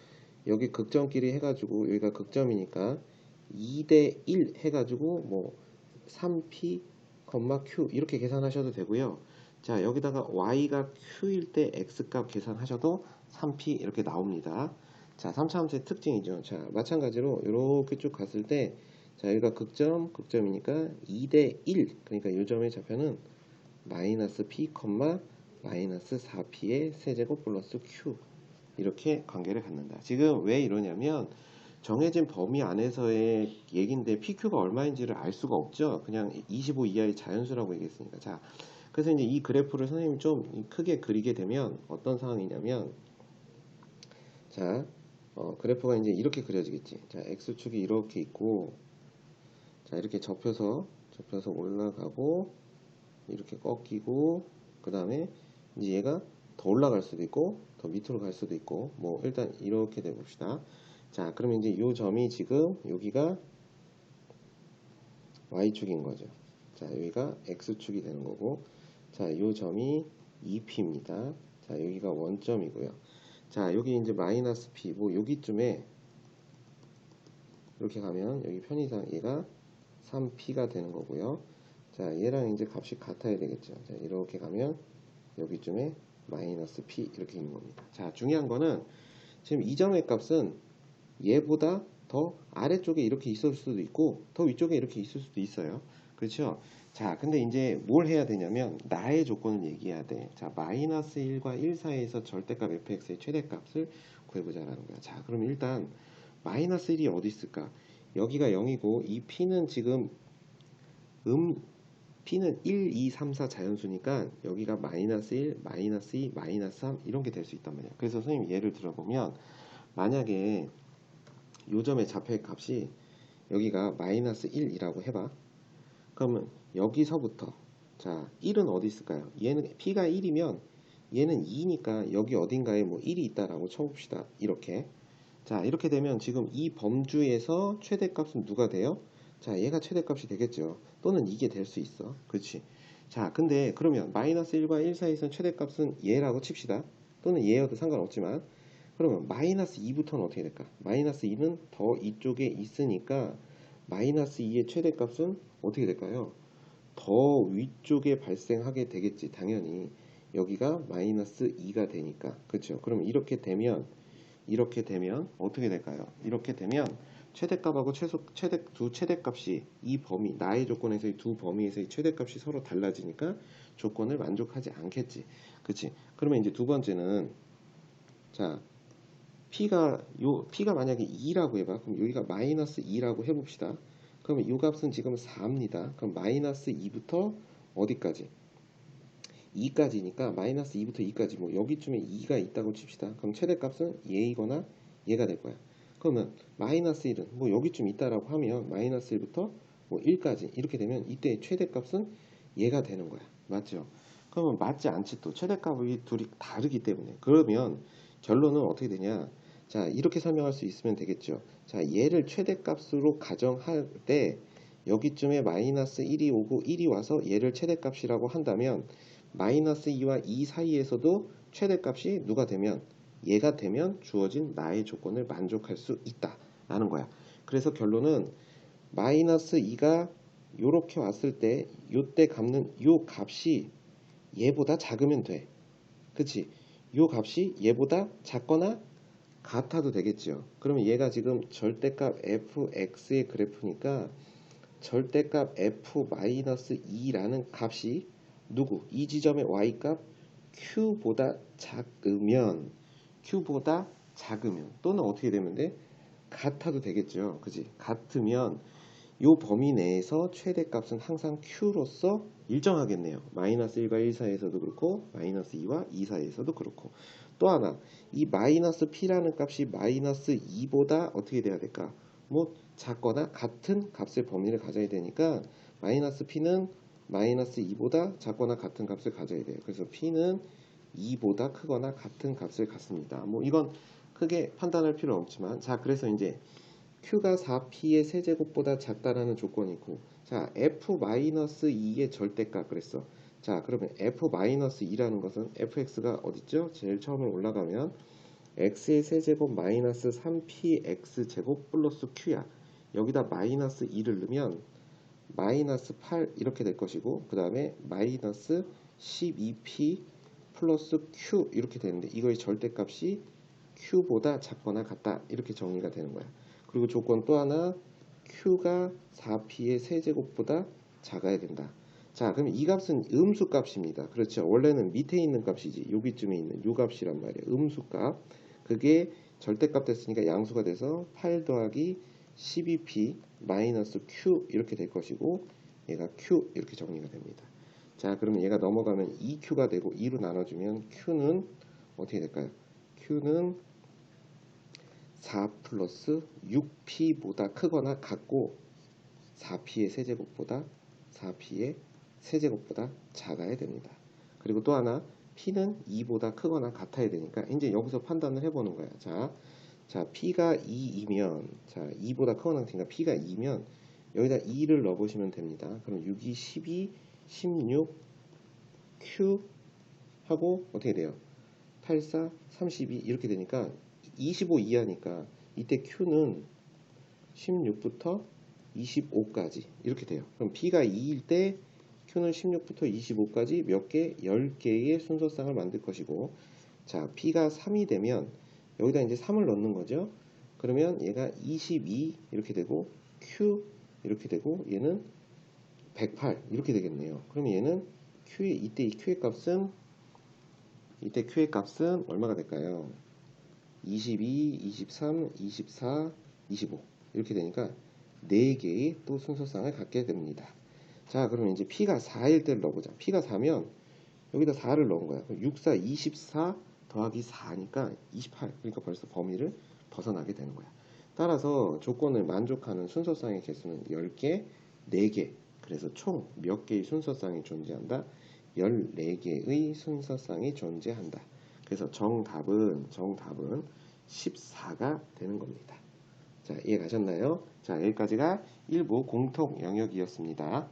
여기 극점끼리 해가지고 여기가 극점이니까 2대 1 해가지고 뭐 3p, q 이렇게 계산하셔도 되고요. 자, 여기다가 y가 q일 때 x값 계산하셔도 3p 이렇게 나옵니다. 자, 3차 함수의 특징이죠. 자, 마찬가지로 이렇게 쭉 갔을 때, 자, 여기가 극점이니까 2대 1, 그러니까 이 점의 좌표는 마이너스 p, 마이너스 4p의 세제곱 플러스 q, 이렇게 관계를 갖는다. 지금 왜 이러냐면 정해진 범위 안에서의 얘기인데 PQ가 얼마인지를 알 수가 없죠. 그냥 25 이하의 자연수라고 얘기했으니까. 자, 그래서 이제 이 그래프를 선생님이 좀 크게 그리게 되면 어떤 상황이냐면, 자, 그래프가 이제 이렇게 그려지겠지. 자, x축이 이렇게 있고, 자, 이렇게 접혀서 올라가고, 이렇게 꺾이고, 그 다음에 이제 얘가 더 올라갈 수도 있고, 더 밑으로 갈 수도 있고, 뭐 일단 이렇게 돼 봅시다. 자, 그러면 이제 이 점이 지금 여기가 y축인 거죠. 자, 여기가 x축이 되는 거고, 자, 이 점이 2p입니다. 자, 여기가 원점이고요. 자, 여기 이제 마이너스 p, 뭐 여기쯤에 이렇게 가면 여기 편의상 얘가 3p가 되는 거고요. 자, 얘랑 이제 값이 같아야 되겠죠. 자, 이렇게 가면 여기쯤에 마이너스 p 이렇게 있는 겁니다. 자, 중요한 거는 지금 이 점의 값은 얘보다 더 아래쪽에 이렇게 있을 수도 있고 더 위쪽에 이렇게 있을 수도 있어요. 그렇죠? 자, 근데 이제 뭘 해야 되냐면 나의 조건을 얘기해야 돼. 자, 마이너스 1과 1 사이에서 절대값 fx의 최대값을 구해보자라는 거야. 자, 그럼 일단 마이너스 1이 어디 있을까? 여기가 0이고 이 p는 지금 p는 1, 2, 3, 4 자연수니까 여기가 마이너스 1, 마이너스 2, 마이너스 3 이런 게 될 수 있단 말이야. 그래서 선생님 예를 들어보면 만약에 요점의 좌표의 값이 여기가 마이너스 1이라고 해봐. 그러면 여기서부터, 자, 1은 어디 있을까요? 얘는 p가 1이면 얘는 2니까 여기 어딘가에 뭐 1이 있다라고 쳐봅시다. 이렇게. 자, 이렇게 되면 지금 이 범주에서 최대값은 누가 돼요? 자, 얘가 최대값이 되겠죠. 또는 이게 될 수 있어. 그렇지? 자, 근데 그러면 마이너스 1과 1 사이에서 최대값은 얘라고 칩시다. 또는 얘여도 상관없지만, 그러면 마이너스 2부터는 어떻게 될까? 마이너스 2는 더 이쪽에 있으니까 마이너스 2의 최대값은 어떻게 될까요? 더 위쪽에 발생하게 되겠지. 당연히 여기가 마이너스 2가 되니까. 그렇죠? 그럼 이렇게 되면 어떻게 될까요? 이렇게 되면 최대값하고 두 최대값이 이 범위, 나의 조건에서의 두 범위에서의 최대값이 서로 달라지니까 조건을 만족하지 않겠지. 그치? 그러면 이제 두 번째는, 자, p가 만약에 2라고 해봐. 그럼 여기가 마이너스 2라고 해봅시다. 그러면 이 값은 지금 4입니다. 그럼 마이너스 2부터 어디까지? 2까지니까 마이너스 2부터 2까지 뭐 여기쯤에 2가 있다고 칩시다. 그럼 최대값은 얘이거나 얘가 될 거야. 그러면 마이너스 1은 뭐 여기쯤 있다라고 하면 마이너스 1부터 뭐 1까지 이렇게 되면 이때 최대값은 얘가 되는 거야. 맞죠? 그러면 맞지 않지 또 최대값이 둘이 다르기 때문에. 그러면 결론은 어떻게 되냐? 자, 이렇게 설명할 수 있으면 되겠죠. 자, 얘를 최대값으로 가정할 때 여기쯤에 마이너스 1이 오고 1이 와서 얘를 최대값이라고 한다면 마이너스 2와 2 사이에서도 최대값이 누가 되면 얘가 되면 주어진 나의 조건을 만족할 수 있다 라는 거야. 그래서 결론은 마이너스 2가 요렇게 왔을 때 요때 갚는 요 값이 얘보다 작으면 돼. 그치? 요 값이 얘보다 작거나 같아도 되겠죠. 그러면 얘가 지금 절대값 fx의 그래프니까 절대값 f-2라는 값이 누구? 이 지점의 y값 q보다 작으면 또는 어떻게 되면 돼? 같아도 되겠죠. 그지? 같으면 이 범위 내에서 최대값은 항상 q로서 일정하겠네요. 마이너스 1과 1 사이에서도 그렇고 마이너스 2와 2 사이에서도 그렇고 또 하나 이 마이너스 p라는 값이 마이너스 2보다 어떻게 돼야 될까? 뭐 작거나 같은 값의 범위를 가져야 되니까 마이너스 p는 마이너스 2보다 작거나 같은 값을 가져야 돼요. 그래서 p는 2보다 크거나 같은 값을 갖습니다. 뭐 이건 크게 판단할 필요 없지만 자 그래서 이제 q가 4p의 세제곱보다 작다라는 조건이 있고 자 f-2의 절대값 그랬어. 자 그러면 f-2라는 것은 fx가 어딨죠? 제일 처음에 올라가면 x의 세제곱 마이너스 3px 제곱 플러스 q야. 여기다 마이너스 2를 넣으면 마이너스 8 이렇게 될 것이고 그 다음에 마이너스 12p 플러스 q 이렇게 되는데 이거의 절대값이 q보다 작거나 같다 이렇게 정리가 되는 거야. 그리고 조건 또 하나 q가 4p의 세제곱보다 작아야 된다. 자 그럼 이 값은 음수 값입니다. 그렇죠. 원래는 밑에 있는 값이지 여기쯤에 있는 요 값이란 말이야. 음수 값. 그게 절대값 됐으니까 양수가 돼서 8 더하기 12p 마이너스 q 이렇게 될 것이고 얘가 q 이렇게 정리가 됩니다. 자 그러면 얘가 넘어가면 2q가 되고 2로 나눠주면 q는 어떻게 될까요? q는 4 플러스 6p보다 크거나 같고 4p의 세제곱보다 작아야 됩니다. 그리고 또 하나 p는 2보다 크거나 같아야 되니까 이제 여기서 판단을 해보는 거야. 자 p가 2이면 자 2보다 크거나 같으니까 p가 2면 여기다 2를 넣어보시면 됩니다. 그럼 6이 12, 16, q 하고 어떻게 돼요? 8, 4, 32 이렇게 되니까 25 이하니까 이때 q는 16부터 25까지 이렇게 돼요. 그럼 p가 2일 때 q는 16부터 25까지 몇 개? 10개의 순서쌍을 만들 것이고 자 p가 3이 되면 여기다 이제 3을 넣는 거죠. 그러면 얘가 22 이렇게 되고 q 이렇게 되고 얘는 108 이렇게 되겠네요. 그러면 얘는 이때 q의 값은 얼마가 될까요? 22, 23, 24, 25 이렇게 되니까 4개의 또 순서쌍을 갖게 됩니다. 자 그러면 이제 p가 4일 때를 넣어보자. p가 4면 여기다 4를 넣은 거야. 6, 4, 24 더하기 4니까 28 그러니까 벌써 범위를 벗어나게 되는 거야. 따라서 조건을 만족하는 순서쌍의 개수는 10개, 4개 그래서 총 몇 개의 순서쌍이 존재한다? 14개의 순서쌍이 존재한다. 그래서 정답은 14가 되는 겁니다. 자, 이해 가셨나요? 자, 여기까지가 일부 공통 영역이었습니다.